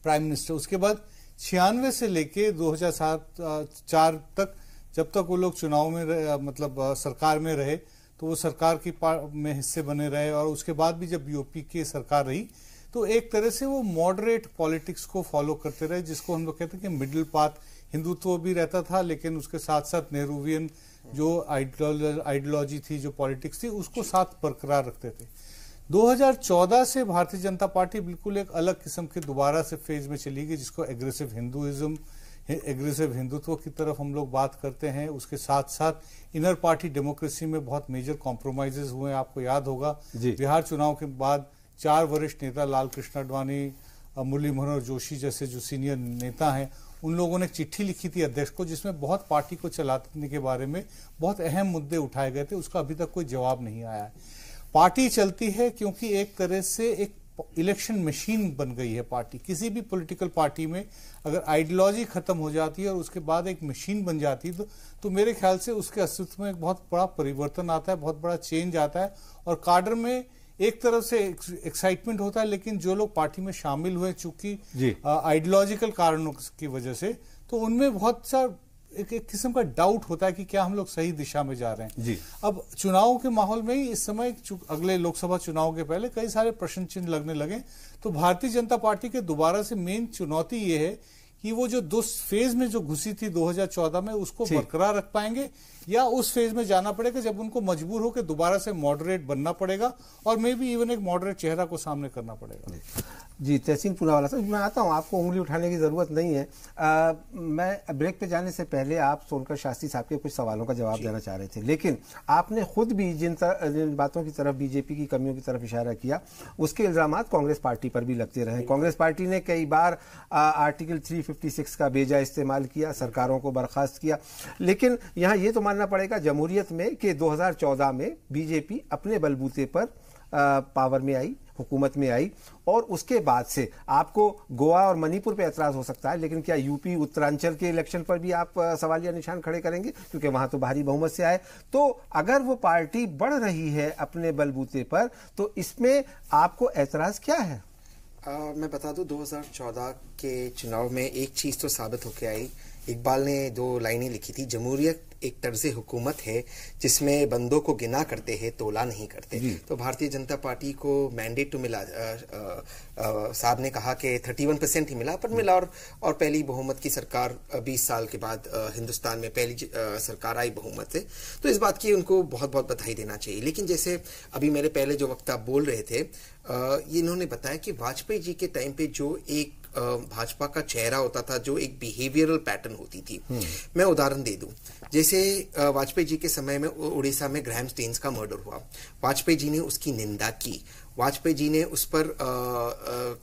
प्राइम मिनिस्टर। उसके बाद 96 से लेके 2007-4 तक, जब तक वो लोग चुनाव में मतलब सरकार में रहे, तो वो सरकार की में हिस्से बने रहे। और उसके बाद भी जब यूपी की सरकार रही तो एक तरह से वो मॉडरेट पॉलिटिक्स को फॉलो करते रहे, जिसको हम लोग कहते हैं कि मिडिल पाथ। हिंदुत्व भी रहता था, लेकिन उसके साथ साथ नेहरूवियन जो आइडियोलॉजी थी, जो पॉलिटिक्स थी, उसको साथ बरकरार रखते थे। 2014 से भारतीय जनता पार्टी बिल्कुल एक अलग किस्म के दोबारा से फेज में चली गई, जिसको एग्रेसिव हिंदुइज्म, एग्रेसिव हिंदुत्व की तरफ हम लोग बात करते हैं। उसके साथ साथ इनर पार्टी डेमोक्रेसी में बहुत मेजर कॉम्प्रोमाइजेस हुए। आपको याद होगा बिहार चुनाव के बाद 4 वरिष्ठ नेता, लाल कृष्ण आडवाणी, मुरली मनोहर जोशी जैसे जो सीनियर नेता हैं, उन लोगों ने चिट्ठी लिखी थी अध्यक्ष को, जिसमें बहुत पार्टी को चलाने के बारे में बहुत अहम मुद्दे उठाए गए थे। उसका अभी तक कोई जवाब नहीं आया है। पार्टी चलती है क्योंकि एक तरह से एक इलेक्शन मशीन बन गई है पार्टी। किसी भी पॉलिटिकल पार्टी में अगर आइडियोलॉजी खत्म हो जाती है और उसके बाद एक मशीन बन जाती है तो मेरे ख्याल से उसके अस्तित्व में एक बहुत बड़ा परिवर्तन आता है, बहुत बड़ा चेंज आता है। और काडर में एक तरफ से एक्साइटमेंट होता है, लेकिन जो लोग पार्टी में शामिल हुए चूंकि आइडियोलॉजिकल कारणों की वजह से, तो उनमें बहुत सा एक किस्म का डाउट होता है कि क्या हम लोग सही दिशा में जा रहे हैं जी। अब चुनाव के माहौल में ही इस समय अगले लोकसभा चुनाव के पहले कई सारे प्रश्न चिन्ह लगने लगे। तो भारतीय जनता पार्टी के दोबारा से मेन चुनौती ये है कि वो जो 2 फेज में जो घुसी थी 2014 में, उसको बरकरार रख पाएंगे या उस फेज में जाना पड़ेगा जब उनको मजबूर होकर दोबारा से मॉडरेट बनना पड़ेगा और मे बी इवन एक मॉडरेट चेहरा को सामने करना पड़ेगा।
जी, तहसीन पूनावाला साहब, मैं आता हूँ, आपको उंगली उठाने की जरूरत नहीं है। मैं ब्रेक पे जाने से पहले आप सोनकर शास्त्री साहब के कुछ सवालों का जवाब देना चाह रहे थे, लेकिन आपने खुद भी जिन बातों की तरफ, बीजेपी की कमियों की तरफ इशारा किया, उसके इल्जाम कांग्रेस पार्टी पर भी लगते रहे। कांग्रेस पार्टी ने कई बार आर्टिकल 356 का बेजा इस्तेमाल किया, सरकारों को बर्खास्त किया। लेकिन यहाँ ये तो मानना पड़ेगा जमहूरियत में कि 2014 में बीजेपी अपने बलबूते पर पावर में आई, हुकूमत में आई और उसके बाद से आपको गोवा और मणिपुर पे एतराज हो सकता है, लेकिन क्या यूपी उत्तरांचल के इलेक्शन पर भी आप सवालिया निशान खड़े करेंगे, क्योंकि वहां तो भारी बहुमत से आए। तो अगर वो पार्टी बढ़ रही है अपने बलबूते पर, तो इसमें आपको एतराज क्या है?
मैं बता दूं, 2014 के चुनाव में एक चीज तो साबित होकर आई। इकबाल ने 2 लाइनें लिखी थी, जमहूरियत एक तर्ज हुकूमत है जिसमें बंदों को गिना करते हैं, तोला नहीं करते। तो भारतीय जनता पार्टी को मैंडेट तो मिला, साहब ने कहा कि 31% ही मिला, पर मिला, और पहली बहुमत की सरकार 20 साल के बाद हिंदुस्तान में पहली सरकार आई बहुमत से। तो इस बात की उनको बहुत बहुत बधाई देना चाहिए। लेकिन जैसे अभी मेरे पहले जो वक्ता बोल रहे थे, ये इन्होंने बताया कि वाजपेयी जी के टाइम पे जो एक भाजपा का चेहरा होता था, जो एक बिहेवियरल पैटर्न होती थी। मैं उदाहरण दे दूं, जैसे वाजपेयी जी के समय में उड़ीसा में ग्रैहम स्टेन्स का मर्डर हुआ, वाजपेयी जी ने उसकी निंदा की, वाजपेयी जी ने उस पर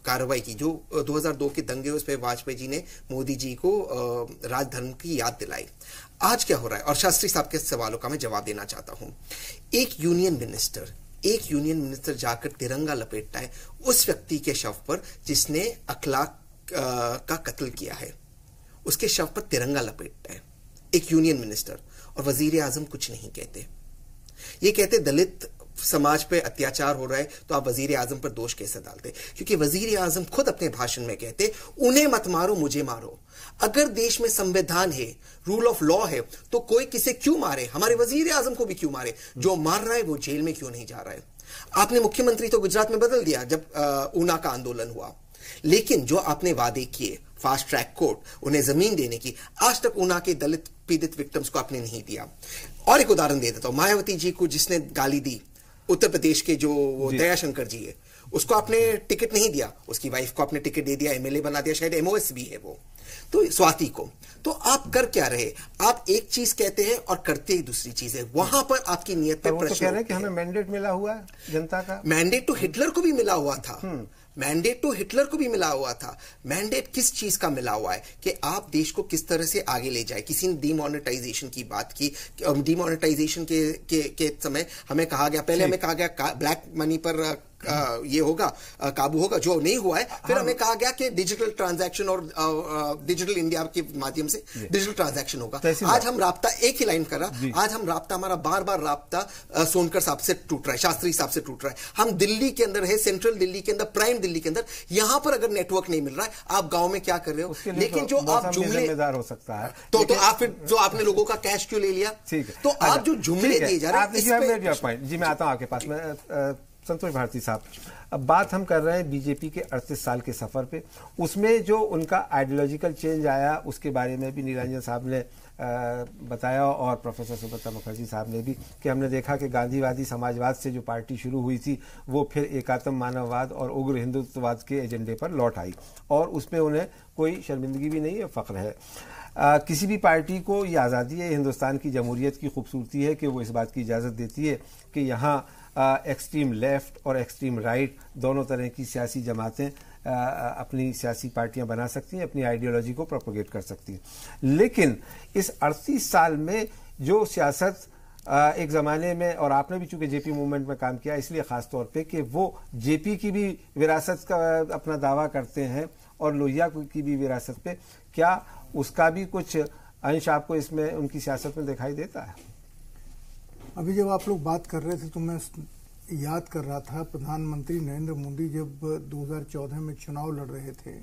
कार्रवाई की। जो 2002 के दंगे, उस पर वाजपेयी जी ने मोदी जी को राजधर्म की याद दिलाई। आज क्या हो रहा है, और शास्त्री साहब के सवालों का मैं जवाब देना चाहता हूं। एक यूनियन मिनिस्टर जाकर तिरंगा लपेटता है उस व्यक्ति के शव पर जिसने अखलाक का कत्ल किया है, उसके शव पर तिरंगा लपेटता है एक यूनियन मिनिस्टर, और वजीर आजम कुछ नहीं कहते। ये कहते दलित समाज पे अत्याचार हो रहा है, तो आप वजीर आजम पर दोष कैसे डालते? क्योंकि वजीर आजम खुद अपने भाषण में कहते, उन्हें मत मारो, मुझे मारो। अगर देश में संविधान है, रूल ऑफ लॉ है, तो कोई किसे क्यों मारे? हमारे वजीर आजम को भी क्यों मारे? जो मार रहा है वो जेल में क्यों नहीं जा रहा है? आपने मुख्यमंत्री तो गुजरात में बदल दिया जब ऊना का आंदोलन हुआ, लेकिन जो आपने वादे किए, फास्ट ट्रैक कोर्ट, उन्हें जमीन देने की, आज तक ऊना के दलित पीड़ित विक्टिम्स को आपने नहीं दिया। और एक उदाहरण दे देता हूं, मायावती जी को जिसने गाली दी, उत्तर प्रदेश के जो वो दयाशंकर जी है, उसको आपने टिकट नहीं दिया, उसकी वाइफ को आपने टिकट दे दिया, एमएलए बना दिया, शायद एमओएस भी है वो, तो स्वाति को। तो आप कर क्या रहे? आप एक चीज कहते हैं और करते ही दूसरी चीज है। वहां पर आपकी नियत पे प्रश्न
कह रहे हैं कि हमें मैंडेट मिला हुआ है जनता का।
मैंडेट तो हिटलर को भी मिला हुआ था, मैंडेट किस चीज का मिला हुआ है कि आप देश को किस तरह से आगे ले जाए। किसी ने डीमोनेटाइजेशन की बात की, डीमोनेटाइजेशन के समय हमें कहा गया, पहले हमें कहा गया ब्लैक मनी पर ये होगा, काबू होगा, जो नहीं हुआ है। फिर हमें कहा गया कि डिजिटल ट्रांजैक्शन और डिजिटल इंडिया के माध्यम से डिजिटल ट्रांजैक्शन होगा। आज हम राब्ता एक ही लाइन कर रहा, आज हम राब्ता, हमारा बार बार राब्ता सोनकर साहब से टूट रहा है, शास्त्री साहब से टूट रहा है। हम दिल्ली के अंदर है, सेंट्रल दिल्ली के अंदर, प्राइम दिल्ली के अंदर, यहां पर अगर नेटवर्क नहीं मिल रहा है, आप गांव में क्या कर रहे हो? लेकिन जो आप जुमले
हो सकता है,
तो आप फिर जो आपने लोगों का कैश क्यों ले लिया? तो आप जो जुमले दिए जा रहे हैं,
जी मैं आता हूं आपके पास में। संतोष भारती साहब, अब बात हम कर रहे हैं बीजेपी के 38 साल के सफर पे, उसमें जो उनका आइडियोलॉजिकल चेंज आया उसके बारे में भी नीलांजन साहब ने बताया, और प्रोफेसर सुब्रता मुखर्जी साहब ने भी, कि हमने देखा कि गांधीवादी समाजवाद से जो पार्टी शुरू हुई थी वो फिर एकात्म मानववाद और उग्र हिंदुत्ववाद के एजेंडे पर लौट आई, और उसमें उन्हें कोई शर्मिंदगी भी नहीं है, फख्र है। किसी भी पार्टी को ये आज़ादी है, हिंदुस्तान की जमहूरियत की खूबसूरती है कि वो इस बात की इजाज़त देती है कि यहाँ एक्सट्रीम लेफ्ट और एक्सट्रीम राइट दोनों तरह की सियासी जमातें अपनी सियासी पार्टियां बना सकती हैं, अपनी आइडियोलॉजी को प्रोपोगेट कर सकती हैं। लेकिन इस 38 साल में जो सियासत एक ज़माने में, और आपने भी चूंकि जेपी मूवमेंट में काम किया इसलिए ख़ास तौर पे कि वो जेपी की भी विरासत का अपना दावा करते हैं और लोहिया की भी विरासत पे, क्या उसका भी कुछ अंश आपको इसमें उनकी सियासत में दिखाई देता है?
अभी जब आप लोग बात कर रहे थे तो मैं याद कर रहा था, प्रधानमंत्री नरेंद्र मोदी जब 2014 में चुनाव लड़ रहे थे,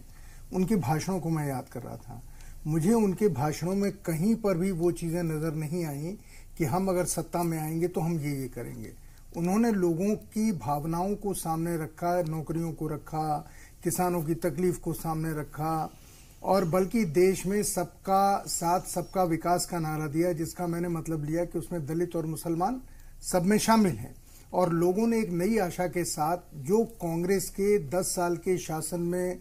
उनके भाषणों को मैं याद कर रहा था। मुझे उनके भाषणों में कहीं पर भी वो चीज़ें नज़र नहीं आई कि हम अगर सत्ता में आएंगे तो हम ये करेंगे। उन्होंने लोगों की भावनाओं को सामने रखा, नौकरियों को रखा, किसानों की तकलीफ को सामने रखा, और बल्कि देश में सबका साथ सबका विकास का नारा दिया, जिसका मैंने मतलब लिया कि उसमें दलित और मुसलमान सब में शामिल हैं। और लोगों ने एक नई आशा के साथ, जो कांग्रेस के 10 साल के शासन में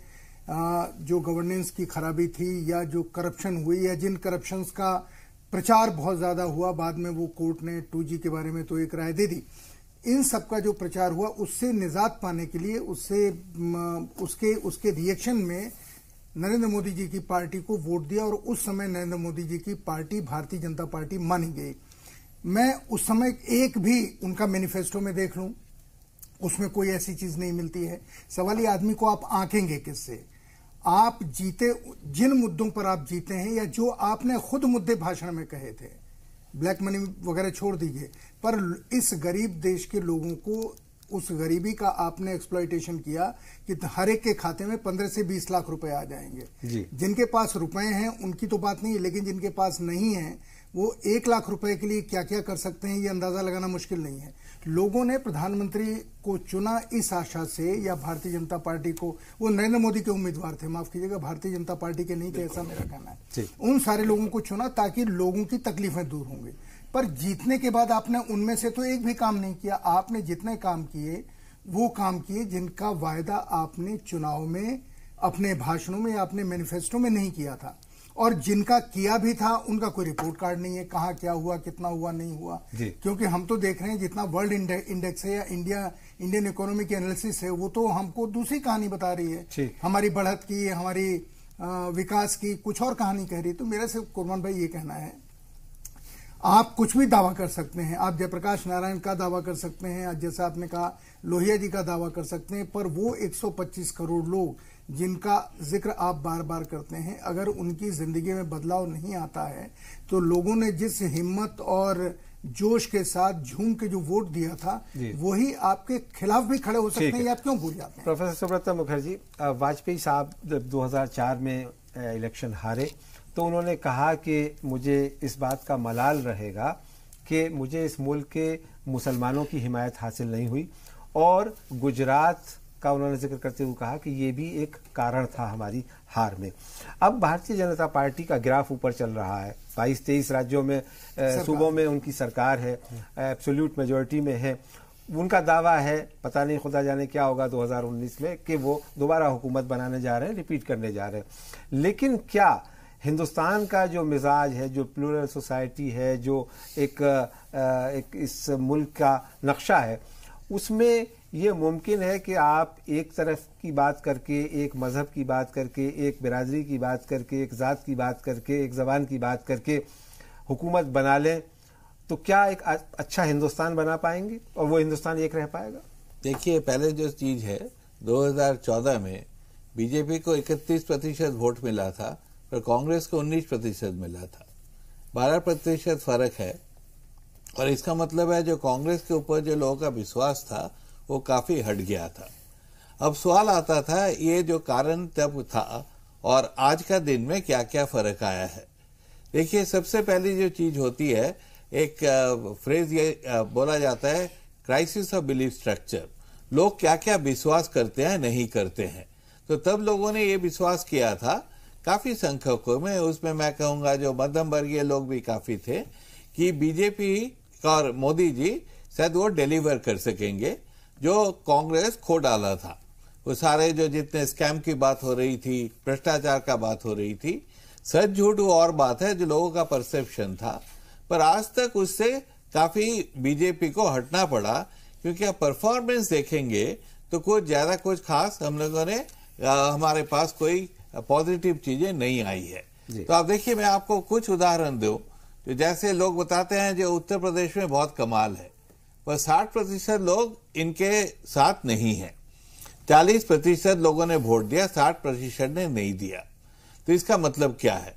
जो गवर्नेंस की खराबी थी, या जो करप्शन हुई, या जिन करप्शंस का प्रचार बहुत ज्यादा हुआ, बाद में वो कोर्ट ने 2G के बारे में तो एक राय दे दी, इन सब का जो प्रचार हुआ, उससे निजात पाने के लिए, उसके रिएक्शन में नरेंद्र मोदी जी की पार्टी को वोट दिया, और उस समय नरेंद्र मोदी जी की पार्टी भारतीय जनता पार्टी मानी गई। मैं उस समय एक भी उनका मैनिफेस्टो में देख लूं, उसमें कोई ऐसी चीज नहीं मिलती है। सवाल ये आदमी को आप आंकेंगे किससे? आप जीते जिन मुद्दों पर आप जीते हैं या जो आपने खुद मुद्दे भाषण में कहे थे, ब्लैक मनी वगैरह छोड़ दीजिए, पर इस गरीब देश के लोगों को उस गरीबी का आपने एक्सप्लॉइटेशन किया कि हर एक के खाते में 15 से 20 लाख रुपए आ जाएंगे। जिनके पास रुपए हैं उनकी तो बात नहीं है, लेकिन जिनके पास नहीं है वो 1 लाख रुपए के लिए क्या क्या कर सकते हैं ये अंदाजा लगाना मुश्किल नहीं है। लोगों ने प्रधानमंत्री को चुना इस आशा से, या भारतीय जनता पार्टी को, वो नरेंद्र मोदी के उम्मीदवार थे, माफ कीजिएगा, भारतीय जनता पार्टी के नहीं थे, ऐसा मेरा कहना है। उन सारे लोगों को चुना ताकि लोगों की तकलीफें दूर होंगी। पर जीतने के बाद आपने उनमें से तो एक भी काम नहीं किया। आपने जितने काम किए वो काम किए जिनका वायदा आपने चुनाव में, अपने भाषणों में या अपने मैनिफेस्टो में नहीं किया था, और जिनका किया भी था उनका कोई रिपोर्ट कार्ड नहीं है, कहां क्या हुआ, कितना हुआ, नहीं हुआ। क्योंकि हम तो देख रहे हैं जितना वर्ल्ड इंडेक्स है या इंडियन इकोनॉमी की एनालिसिस है वो तो हमको दूसरी कहानी बता रही है, हमारी बढ़त की, हमारी विकास की कुछ और कहानी कह रही है। तो मेरा सिर्फ कुर्बान भाई ये कहना है, आप कुछ भी दावा कर सकते हैं, आप जयप्रकाश नारायण का दावा कर सकते हैं, जैसा आपने कहा लोहिया जी का दावा कर सकते हैं, पर वो 125 करोड़ लोग जिनका जिक्र आप बार बार करते हैं, अगर उनकी जिंदगी में बदलाव नहीं आता है तो लोगों ने जिस हिम्मत और जोश के साथ झूम के जो वोट दिया था वही आपके खिलाफ भी खड़े हो सकते हैं, आप क्यों भूल जाते हैं?
प्रोफेसर सुब्रत मुखर्जी, वाजपेयी साहब जब 2004 में इलेक्शन हारे तो उन्होंने कहा कि मुझे इस बात का मलाल रहेगा कि मुझे इस मुल्क के मुसलमानों की हिमायत हासिल नहीं हुई, और गुजरात का उन्होंने जिक्र करते हुए कहा कि ये भी एक कारण था हमारी हार में। अब भारतीय जनता पार्टी का ग्राफ ऊपर चल रहा है, 22-23 राज्यों में, सूबों में उनकी सरकार है, एब्सोल्यूट मेजॉरिटी में है। उनका दावा है, पता नहीं खुदा जाने क्या होगा 2019 में, कि वो दोबारा हुकूमत बनाने जा रहे हैं, रिपीट करने जा रहे हैं। लेकिन क्या हिंदुस्तान का जो मिजाज है, जो प्लूरल सोसाइटी है, जो एक इस मुल्क का नक्शा है, उसमें ये मुमकिन है कि आप एक तरफ की बात करके, एक मजहब की बात करके, एक बिरादरी की बात करके, एक ज़ात की बात करके, एक ज़बान की बात करके हुकूमत बना लें, तो क्या एक अच्छा हिंदुस्तान बना पाएंगे और वो हिंदुस्तान एक रह पाएगा?
देखिए, पहले जो चीज़ है, 2014 में बीजेपी को 31% वोट मिला था और कांग्रेस को 19% मिला था, 12% फर्क है। और इसका मतलब है जो कांग्रेस के ऊपर जो लोगों का विश्वास था वो काफी हट गया था। अब सवाल आता था ये जो कारण तब था और आज का दिन में क्या क्या फर्क आया है। देखिए, सबसे पहली जो चीज होती है, एक फ्रेज ये बोला जाता है, क्राइसिस ऑफ बिलीफ स्ट्रक्चर। लोग क्या क्या विश्वास करते हैं, नहीं करते हैं। तो तब लोगों ने ये विश्वास किया था, काफी संख्यकों में, उसमें मैं कहूंगा जो मध्यम वर्गीय लोग भी काफी थे, कि बीजेपी और मोदी जी शायद वो डिलीवर कर सकेंगे जो कांग्रेस खो डाला था। वो सारे जो जितने स्कैम की बात हो रही थी, भ्रष्टाचार का बात हो रही थी, सच झूठ वो और बात है, जो लोगों का परसेप्शन था। पर आज तक उससे काफी बीजेपी को हटना पड़ा, क्योंकि आप परफॉर्मेंस देखेंगे तो कुछ ज्यादा कुछ खास हम लोगों ने हमारे पास कोई पॉजिटिव चीजें नहीं आई है। तो आप देखिए, मैं आपको कुछ उदाहरण दूं, तो जैसे लोग बताते हैं जो उत्तर प्रदेश में बहुत कमाल है, पर 60% लोग इनके साथ नहीं है। 40% लोगों ने वोट दिया, 60% ने नहीं दिया। तो इसका मतलब क्या है?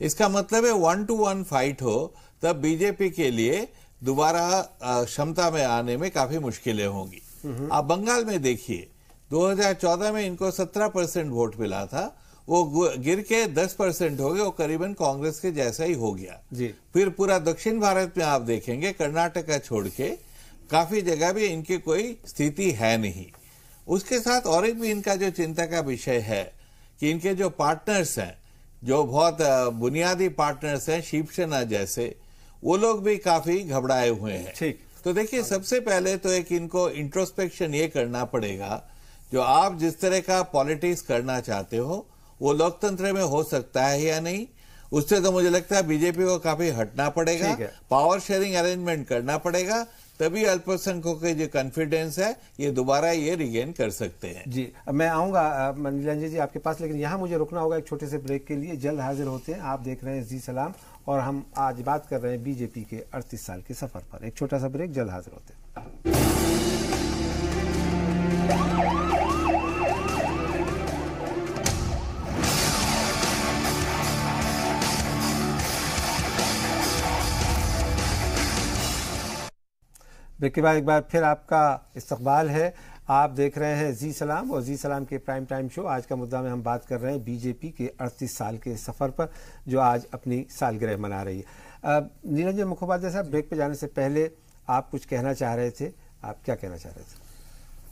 इसका मतलब है 1-to-1 फाइट हो तब बीजेपी के लिए दोबारा क्षमता में आने में काफी मुश्किलें होंगी। आप बंगाल में देखिए, 2014 में इनको 17% वोट मिला था, वो गिर के 10% हो गए, वो करीबन कांग्रेस के जैसा ही हो गया जी। फिर पूरा दक्षिण भारत में आप देखेंगे, कर्नाटका छोड़ के काफी जगह भी इनकी कोई स्थिति है नहीं। उसके साथ और एक भी इनका जो चिंता का विषय है कि इनके जो पार्टनर्स हैं, जो बहुत बुनियादी पार्टनर्स हैं, शिवसेना जैसे, वो लोग भी काफी घबराए हुए हैं। ठीक, तो देखिए, सबसे पहले तो एक इनको इंट्रोस्पेक्शन ये करना पड़ेगा, जो आप जिस तरह का पॉलिटिक्स करना चाहते हो वो लोकतंत्र में हो सकता है या नहीं। उससे तो मुझे लगता है बीजेपी को काफी हटना पड़ेगा, पावर शेयरिंग अरेंजमेंट करना पड़ेगा, तभी अल्पसंख्यकों के जो कॉन्फिडेंस है ये दोबारा ये रिगेन कर सकते हैं।
जी, मैं आऊंगा नीलांजन जी आपके पास, लेकिन यहाँ मुझे रुकना होगा एक छोटे से ब्रेक के लिए। जल्द हाजिर होते हैं। आप देख रहे हैं जी सलाम, और हम आज बात कर रहे हैं बीजेपी के 38 साल के सफर पर। एक छोटा सा ब्रेक, जल्द हाजिर होते हैं। ब्रेक के बाद एक बार फिर आपका इस्तकबाल है। आप देख रहे हैं जी सलाम और जी सलाम के प्राइम टाइम शो। आज का मुद्दा में हम बात कर रहे हैं बीजेपी के 38 साल के सफर पर, जो आज अपनी सालगिरह मना रही है। निरंजन मुखोपाध्याय साहब, ब्रेक पे जाने से पहले आप कुछ कहना चाह रहे थे, आप क्या कहना चाह रहे थे?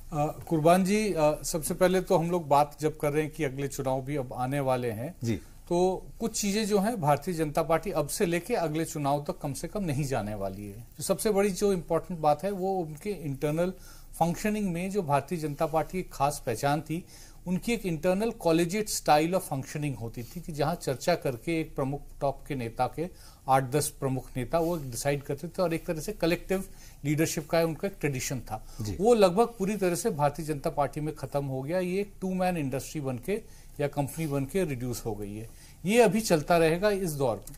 कुर्बान जी, सबसे पहले तो हम लोग बात जब कर रहे हैं कि अगले चुनाव भी अब आने वाले हैं
जी,
तो कुछ चीजें जो हैं भारतीय जनता पार्टी अब से लेके अगले चुनाव तक कम से कम नहीं जाने वाली है। जो सबसे बड़ी जो इम्पोर्टेंट बात है वो उनके इंटरनल फंक्शनिंग में जो भारतीय जनता पार्टी की खास पहचान थी, उनकी एक internal collegiate style of functioning होती थी कि जहां चर्चा करके एक प्रमुख टॉप के नेता के 8-10 प्रमुख नेता वो डिसाइड करते थे और एक तरह से कलेक्टिव लीडरशिप का उनका एक ट्रेडिशन था। वो लगभग पूरी तरह से भारतीय जनता पार्टी में खत्म हो गया। ये एक 2-मैन इंडस्ट्री बनके या कंपनी बनके रिड्यूस हो गई है। ये अभी चलता रहेगा इस दौर में।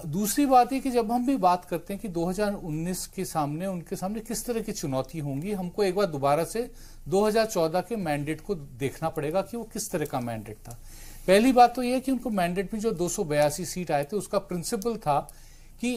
दूसरी बात है कि जब हम भी बात करते हैं कि 2019 के सामने उनके सामने किस तरह की चुनौती होंगी, हमको एक बार दोबारा से 2014 के मैंडेट को देखना पड़ेगा कि वो किस तरह का मैंडेट था। पहली बात तो यह कि उनको मैंडेट में जो 282 सीट आए थे उसका प्रिंसिपल था कि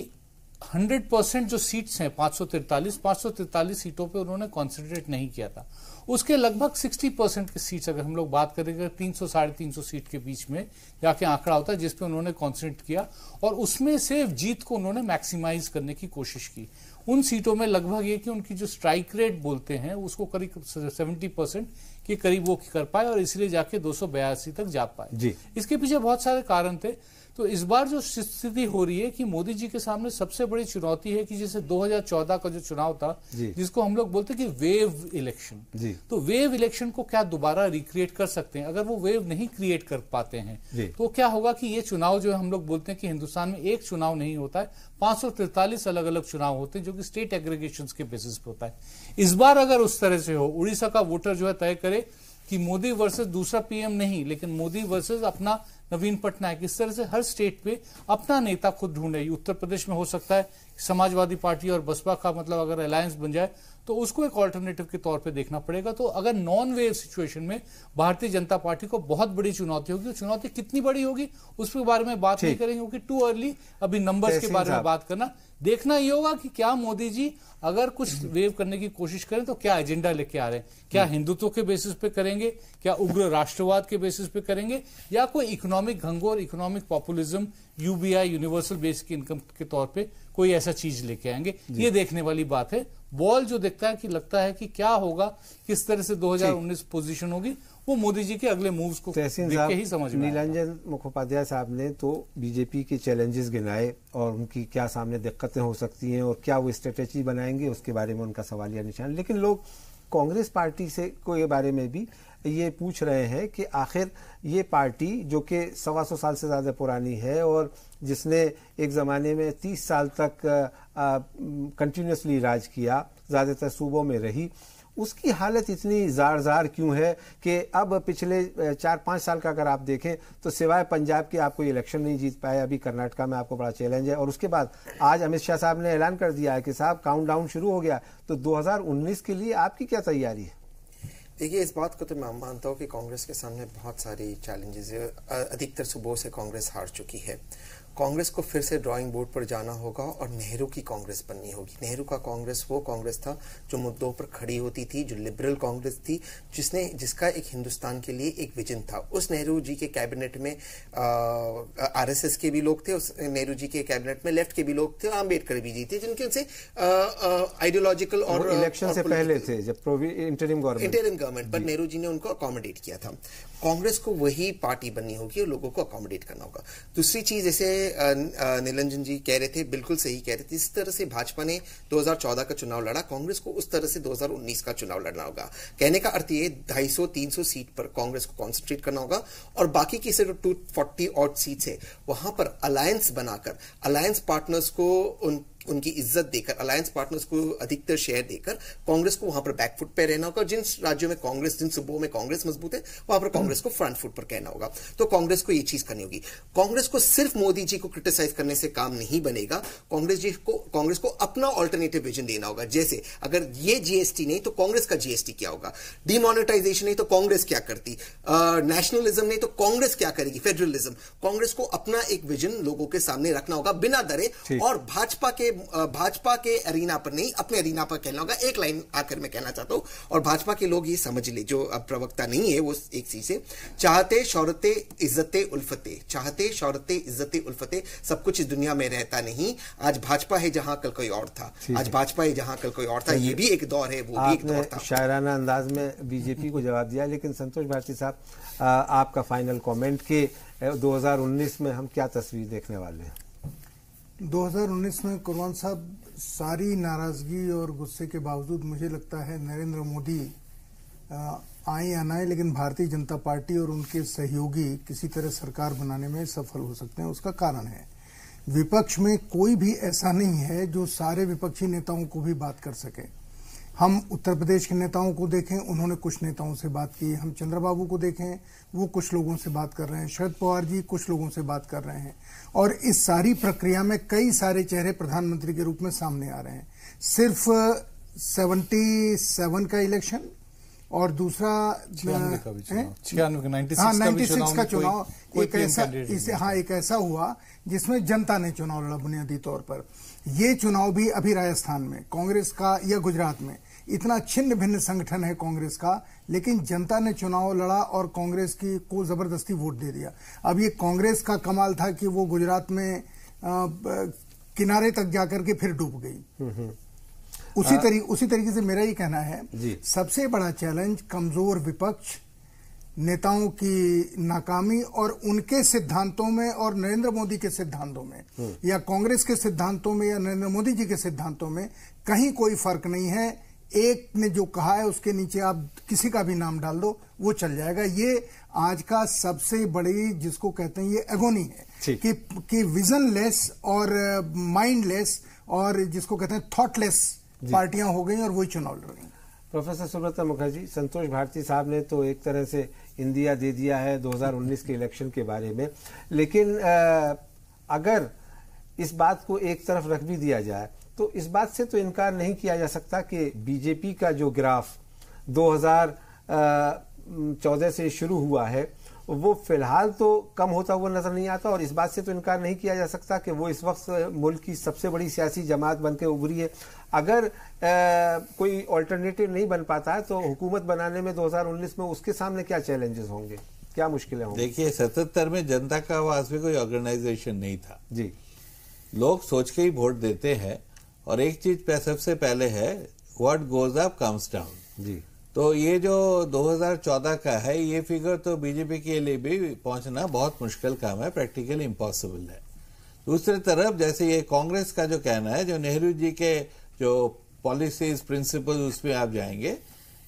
100% जो सीट्स हैं 543 सीटों पे उन्होंने कॉन्सेंट्रेट नहीं किया था। उसके लगभग 60% की सीट्स, अगर हम लोग बात करेंगे 300-350 सीट के बीच में जाके आंकड़ा होता है जिसपे उन्होंने कॉन्सेंट्रेट किया और उसमें से जीत को उन्होंने मैक्सिमाइज करने की कोशिश की। उन सीटों में लगभग ये कि उनकी जो स्ट्राइक रेट बोलते हैं उसको करीब 70% के करीब वो कर पाए और इसलिए जाके 282 तक जा पाए। इसके पीछे बहुत सारे कारण थे। तो इस बार जो स्थिति हो रही है कि मोदी जी के सामने सबसे बड़ी चुनौती है कि जैसे 2014 का जो चुनाव था जिसको हम लोग बोलते हैं कि वेव इलेक्शन, तो वेव इलेक्शन को क्या दोबारा रिक्रिएट कर सकते हैं? अगर वो वेव नहीं क्रिएट कर पाते हैं तो क्या होगा कि ये चुनाव जो हम लोग बोलते हैं कि हिंदुस्तान में एक चुनाव नहीं होता है, 543 अलग अलग चुनाव होते हैं जो कि स्टेट एग्रीगेशन के बेसिस पे होता है। इस बार अगर उस तरह से हो, उड़ीसा का वोटर जो है तय करे कि मोदी वर्सेस दूसरा पीएम नहीं, लेकिन मोदी वर्सेस अपना नवीन पटनायक, इस तरह से हर स्टेट पे अपना नेता खुद ढूंढे। उत्तर प्रदेश में हो सकता है समाजवादी पार्टी और बसपा का मतलब अगर अलायंस बन जाए तो उसको एक ऑल्टरनेटिव के तौर पे देखना पड़ेगा। तो अगर नॉन वेव सिचुएशन में भारतीय जनता पार्टी को बहुत बड़ी चुनौती होगी। चुनौती कितनी बड़ी होगी उसके बारे में बात नहीं करेंगे क्योंकि टू अर्ली अभी नंबर्स के बारे में बात करना। देखना ये होगा कि क्या मोदी जी अगर कुछ वेव करने की कोशिश करें तो क्या एजेंडा लेके आ रहे हैं, क्या हिंदुत्व के बेसिस पे करेंगे, क्या उग्र राष्ट्रवाद के बेसिस पे करेंगे, या कोई इकोनॉमिक घंघोर, economic populism, UBI universal basic income के तौर पे कोई ऐसा चीज लेके आएंगे। ये देखने वाली बात है। बॉल जो देखता है कि लगता है कि क्या होगा, किस तरह से 2019 पोजीशन होगी, वो मोदी जी के अगले मूव्स को देख के ही समझ में।
नीलांजन मुखोपाध्याय साहब ने तो बीजेपी के चैलेंजेस गिनाए और उनकी क्या सामने दिक्कतें हो सकती हैं और क्या वो स्ट्रेटेजी बनाएंगे उसके बारे में उनका सवालिया निशान। लेकिन लोग कांग्रेस पार्टी से को ये बारे में भी ये पूछ रहे हैं कि आखिर ये पार्टी जो कि 125 साल से ज़्यादा पुरानी है और जिसने एक ज़माने में 30 साल तक कंटिन्यूसली राज किया, ज़्यादातर सूबों में रही, उसकी हालत इतनी जार क्यों है कि अब पिछले 4-5 साल का अगर आप देखें तो सिवाय पंजाब के आपको इलेक्शन नहीं जीत पाए। अभी कर्नाटका में आपको बड़ा चैलेंज है और उसके बाद आज अमित शाह साहब ने ऐलान कर दिया है कि साहब काउंटडाउन शुरू हो गया। तो 2019 के लिए आपकी क्या तैयारी है?
देखिए, इस बात को तो मैं मानता हूँ कि कांग्रेस के सामने बहुत सारी चैलेंजेस है। अधिकतर सूबों से कांग्रेस हार चुकी है। कांग्रेस को फिर से ड्राइंग बोर्ड पर जाना होगा और नेहरू की कांग्रेस बननी होगी। नेहरू का कांग्रेस वो कांग्रेस था जो मुद्दों पर खड़ी होती थी, जो लिबरल कांग्रेस थी, जिसका एक हिंदुस्तान के लिए एक विजन था। उस नेहरू जी के कैबिनेट में आरएसएस के भी लोग थे, उस नेहरू जी के कैबिनेट में लेफ्ट के भी लोग थे, आम्बेडकर भी जी थे, जिनके से आइडियोलॉजिकल और
इलेक्शन से पहले थे जब इंटरिम
गवर्नमेंट पर नेहरू जी ने उनको अकोमोडेट किया था। कांग्रेस को वही पार्टी बननी होगी और लोगों को अकोमोडेट करना होगा। दूसरी चीज, जैसे नीलंजन जी कह रहे थे, बिल्कुल सही कह रहे थे, जिस तरह से भाजपा ने 2014 का चुनाव लड़ा, कांग्रेस को उस तरह से 2019 का चुनाव लड़ना होगा। कहने का अर्थ ये 250-300 सीट पर कांग्रेस को कॉन्सेंट्रेट करना होगा और बाकी की सिर्फ 240 ऑड सीट्स है वहां पर अलायंस बनाकर, अलायंस पार्टनर्स को उनकी इज्जत देकर, अलायंस पार्टनर्स को अधिकतर शेयर देकर कांग्रेस को वहां पर बैकफुट पे रहना होगा। जिन राज्यों में कांग्रेस, जिन सूबों में कांग्रेस मजबूत है, वहां पर कांग्रेस को फ्रंट फुट पर कहना होगा। तो कांग्रेस को ये चीज करनी होगी। कांग्रेस को सिर्फ मोदी जी को क्रिटिसाइज करने से काम नहीं बनेगा। कांग्रेस को अपना ऑल्टरनेटिव विजन देना होगा। जैसे अगर ये जीएसटी नहीं तो कांग्रेस का जीएसटी क्या होगा, डिमोनेटाइजेशन नहीं तो कांग्रेस क्या करती, नेशनलिज्म नहीं तो कांग्रेस क्या करेगी, फेडरलिज्म। कांग्रेस को अपना एक विजन लोगों के सामने रखना होगा बिना डरे, और भाजपा के अरीना पर नहीं, अपने अरीना पर कहना होगा। एक लाइन आखिर में कहना चाहता हूं, और भाजपा के लोग ये समझ ले, जो अब प्रवक्ता नहीं है वो एक चीज से, चाहते शौहरते इज्जते उल्फते, चाहते शौहरते इज्जते उल्फते, सब कुछ इस दुनिया में रहता नहीं। आज भाजपा है जहां कल कोई और था, आज भाजपा है जहां कल कोई और था। ये भी एक दौर है, वो भी एक दौर था।
शायराना अंदाज में बीजेपी को जवाब दिया, लेकिन संतोष भारती साहब, आपका फाइनल कमेंट कि 2019 में हम क्या तस्वीर देखने वाले हैं?
2019 में कुरबान साहब, सारी नाराजगी और गुस्से के बावजूद मुझे लगता है नरेंद्र मोदी आए या ना आए, लेकिन भारतीय जनता पार्टी और उनके सहयोगी किसी तरह सरकार बनाने में सफल हो सकते हैं। उसका कारण है, विपक्ष में कोई भी ऐसा नहीं है जो सारे विपक्षी नेताओं को भी बात कर सके। हम उत्तर प्रदेश के नेताओं को देखें, उन्होंने कुछ नेताओं से बात की। हम चंद्रबाबू को देखें, वो कुछ लोगों से बात कर रहे हैं। शरद पवार जी कुछ लोगों से बात कर रहे हैं। और इस सारी प्रक्रिया में कई सारे चेहरे प्रधानमंत्री के रूप में सामने आ रहे हैं। सिर्फ 77 का इलेक्शन और दूसरा 96 का चुनाव एक ऐसा हुआ जिसमें जनता ने चुनाव लड़ा बुनियादी तौर पर। ये चुनाव भी अभी राजस्थान में कांग्रेस का या गुजरात में, इतना छिन्न भिन्न संगठन है कांग्रेस का, लेकिन जनता ने चुनाव लड़ा और कांग्रेस को जबरदस्ती वोट दे दिया। अब ये कांग्रेस का कमाल था कि वो गुजरात में किनारे तक जाकर के फिर डूब गई। उसी तरीके से मेरा ये कहना है, सबसे बड़ा चैलेंज कमजोर विपक्ष, नेताओं की नाकामी और उनके सिद्धांतों में और नरेंद्र मोदी के सिद्धांतों में, या कांग्रेस के सिद्धांतों में या नरेंद्र मोदी जी के सिद्धांतों में कहीं कोई फर्क नहीं है। एक ने जो कहा है उसके नीचे आप किसी का भी नाम डाल दो, वो चल जाएगा। ये आज का सबसे बड़ी, जिसको कहते हैं, ये एगोनी है कि विजनलेस और माइंडलेस और जिसको कहते हैं थॉटलेस पार्टियां हो गई और वही चुनाव लड़ रही।
प्रोफेसर सुब्रता मुखर्जी, संतोष भारती साहब ने तो एक तरह से इंदिया दे दिया है 2019 के इलेक्शन के बारे में, लेकिन अगर इस बात को एक तरफ रख भी दिया जाए तो इस बात से तो इनकार नहीं किया जा सकता कि बीजेपी का जो ग्राफ 2014 से शुरू हुआ है वो फिलहाल तो कम होता हुआ नजर नहीं आता, और इस बात से तो इनकार नहीं किया जा सकता कि वो इस वक्त मुल्क की सबसे बड़ी सियासी जमात बनकर उभरी है। अगर कोई ऑल्टरनेटिव नहीं बन पाता है तो हुकूमत बनाने में 2019 में उसके सामने क्या चैलेंजेस होंगे, क्या मुश्किलें होंगी?
देखिए, 77 में जनता का आवाज में कोई ऑर्गेनाइजेशन नहीं था जी। लोग सोच के ही वोट देते हैं, और एक चीज सबसे पहले है, what goes up comes down जी। तो ये जो 2014 का है, ये फिगर तो बीजेपी के लिए भी पहुंचना बहुत मुश्किल काम है, प्रैक्टिकली इम्पॉसिबल है। दूसरी तरफ जैसे ये कांग्रेस का जो कहना है, जो नेहरू जी के जो पॉलिसीज प्रिंसिपल उसमें आप जाएंगे,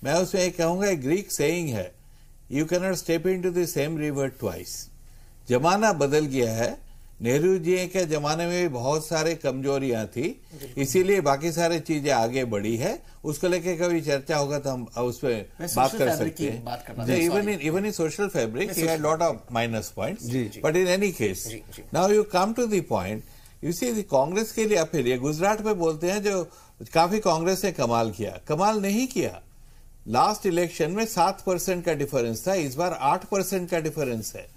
मैं उसमें एक कहूंगा, एक ग्रीक सेइंग है, you can not step into the same river twice. जमाना बदल गया है। नेहरू जी के जमाने में भी बहुत सारे कमजोरियां थी, इसीलिए बाकी सारे चीजें आगे बढ़ी है। उसको लेके कभी चर्चा होगा तो हम उस पर बात कर सकते हैं। Even in social fabric he had lot of minus points, but in any case now you come to the point, you see Congress के लिए फिर ये गुजरात में बोलते हैं जो काफी कांग्रेस ने कमाल किया, कमाल नहीं किया। लास्ट इलेक्शन में 7% का डिफरेंस था, इस बार 8% का डिफरेंस है।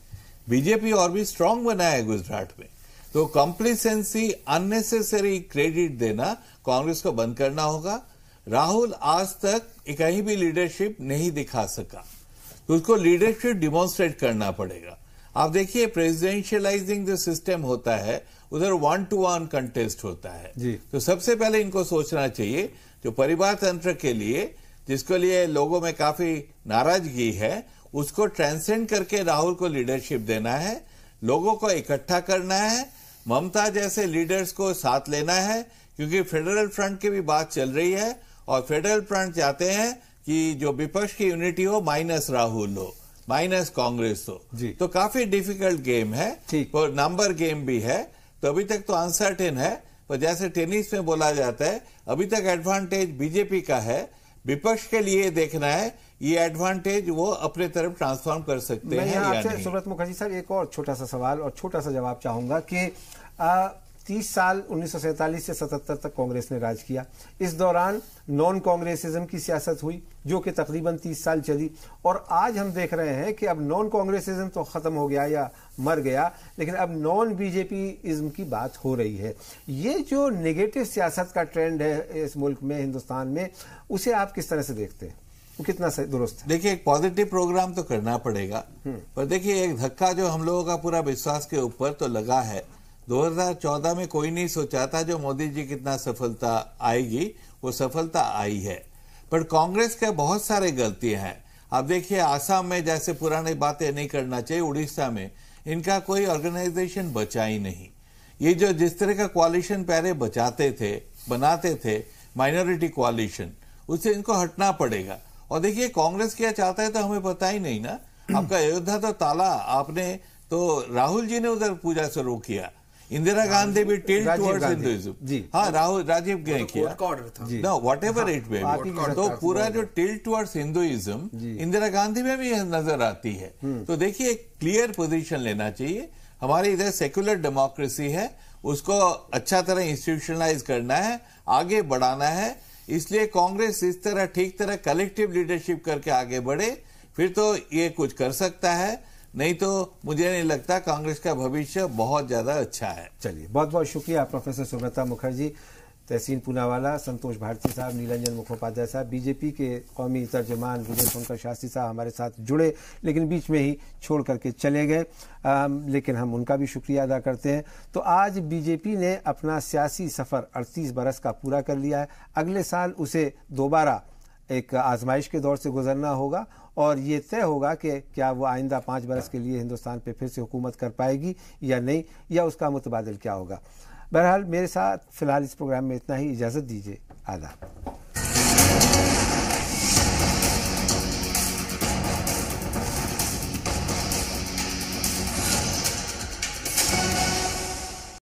बीजेपी और भी स्ट्रांग बना है गुजरात में। तो कॉम्प्लिसेंसी, अननेसेसरी क्रेडिट देना कांग्रेस को बंद करना होगा। राहुल आज तक कहीं भी लीडरशिप नहीं दिखा सका, तो उसको लीडरशिप डिमॉन्स्ट्रेट करना पड़ेगा। आप देखिए, प्रेसिडेंशियलाइजिंग जो सिस्टम होता है, उधर 1-to-1 कंटेस्ट होता है जी। तो सबसे पहले इनको सोचना चाहिए, जो परिवार तंत्र के लिए, जिसके लिए लोगों में काफी नाराजगी है, उसको ट्रांसेंड करके राहुल को लीडरशिप देना है, लोगों को इकट्ठा करना है, ममता जैसे लीडर्स को साथ लेना है, क्योंकि फेडरल फ्रंट की भी बात चल रही है, और फेडरल फ्रंट चाहते हैं कि जो विपक्ष की यूनिटी हो, माइनस राहुल हो, माइनस कांग्रेस हो। तो काफी डिफिकल्ट गेम है, और नंबर गेम भी है। तो अभी तक तो अनसर्टेन है, पर जैसे टेनिस में बोला जाता है, अभी तक एडवांटेज बीजेपी का है, विपक्ष के लिए देखना है ये एडवांटेज वो अपने तरफ ट्रांसफॉर्म कर सकते हैं या नहीं।
सुब्रत मुखर्जी साहब, एक और छोटा सा सवाल और छोटा सा जवाब चाहूंगा कि 30 साल 1947 से 77 तक कांग्रेस ने राज किया। इस दौरान नॉन कांग्रेसिज्म की सियासत हुई जो कि तकरीबन 30 साल चली, और आज हम देख रहे हैं कि अब नॉन कांग्रेसिज्म तो खत्म हो गया या मर गया, लेकिन अब नॉन बीजेपी इज्म की बात हो रही है। ये जो नेगेटिव सियासत का ट्रेंड है इस मुल्क में, हिंदुस्तान में, उसे आप किस तरह से देखते हैं? वो कितना दुरुस्त है?
देखिए, एक पॉजिटिव प्रोग्राम तो करना पड़ेगा, पर देखिए एक धक्का जो हम लोगों का पूरा विश्वास के ऊपर तो लगा है। 2014 में कोई नहीं सोचा था जो मोदी जी कितना सफलता आएगी, वो सफलता आई है। पर कांग्रेस के बहुत सारे गलतियां हैं। आप देखिए आसाम में जैसे पुरानी बातें नहीं करना चाहिए, उड़ीसा में इनका कोई ऑर्गेनाइजेशन बचा ही नहीं। ये जो जिस तरह का कोalition पहले बनाते थे माइनॉरिटी कोalition, उससे इनको हटना पड़ेगा। और देखिए कांग्रेस क्या चाहता है तो हमें पता ही नहीं ना। आपका अयोध्या तो ताला, आपने तो राहुल जी ने उधर पूजा शुरू किया, इंदिरा गांधी भी टिल्ट टुवर्ड्स हिंदुइज्म, हाँ राजीव ने किया, know what ever it may be, तो पूरा जो tilt towards Hinduism Indira Gandhi में भी नजर आती है। तो देखिए एक क्लियर पोजीशन लेना चाहिए। हमारे इधर सेक्युलर डेमोक्रेसी है, उसको अच्छा तरह इंस्टीट्यूशनलाइज करना है, आगे बढ़ाना है। इसलिए कांग्रेस इस तरह ठीक तरह कलेक्टिव लीडरशिप करके आगे बढ़े, फिर तो ये कुछ कर सकता है, नहीं तो मुझे नहीं लगता कांग्रेस का भविष्य बहुत ज्यादा अच्छा है।
चलिए, बहुत बहुत शुक्रिया प्रोफेसर सुब्रता मुखर्जी, तहसीन पूनावाला, संतोष भारती साहब, नीलंजन मुखोपाध्याय साहब, बीजेपी के कौमी तर्जमान विजय सोनकर शास्त्री साहब हमारे साथ जुड़े लेकिन बीच में ही छोड़ करके चले गए, लेकिन हम उनका भी शुक्रिया अदा करते हैं। तो आज बीजेपी ने अपना सियासी सफर 38 बरस का पूरा कर लिया है। अगले साल उसे दोबारा एक आजमाइश के दौर से गुजरना होगा और ये तय होगा कि क्या वो आइंदा 5 बरस के लिए हिंदुस्तान पे फिर से हुकूमत कर पाएगी या नहीं, या उसका मुतबादिल क्या होगा। बहरहाल मेरे साथ फिलहाल इस प्रोग्राम में इतना ही। इजाज़त दीजिए, आदाब।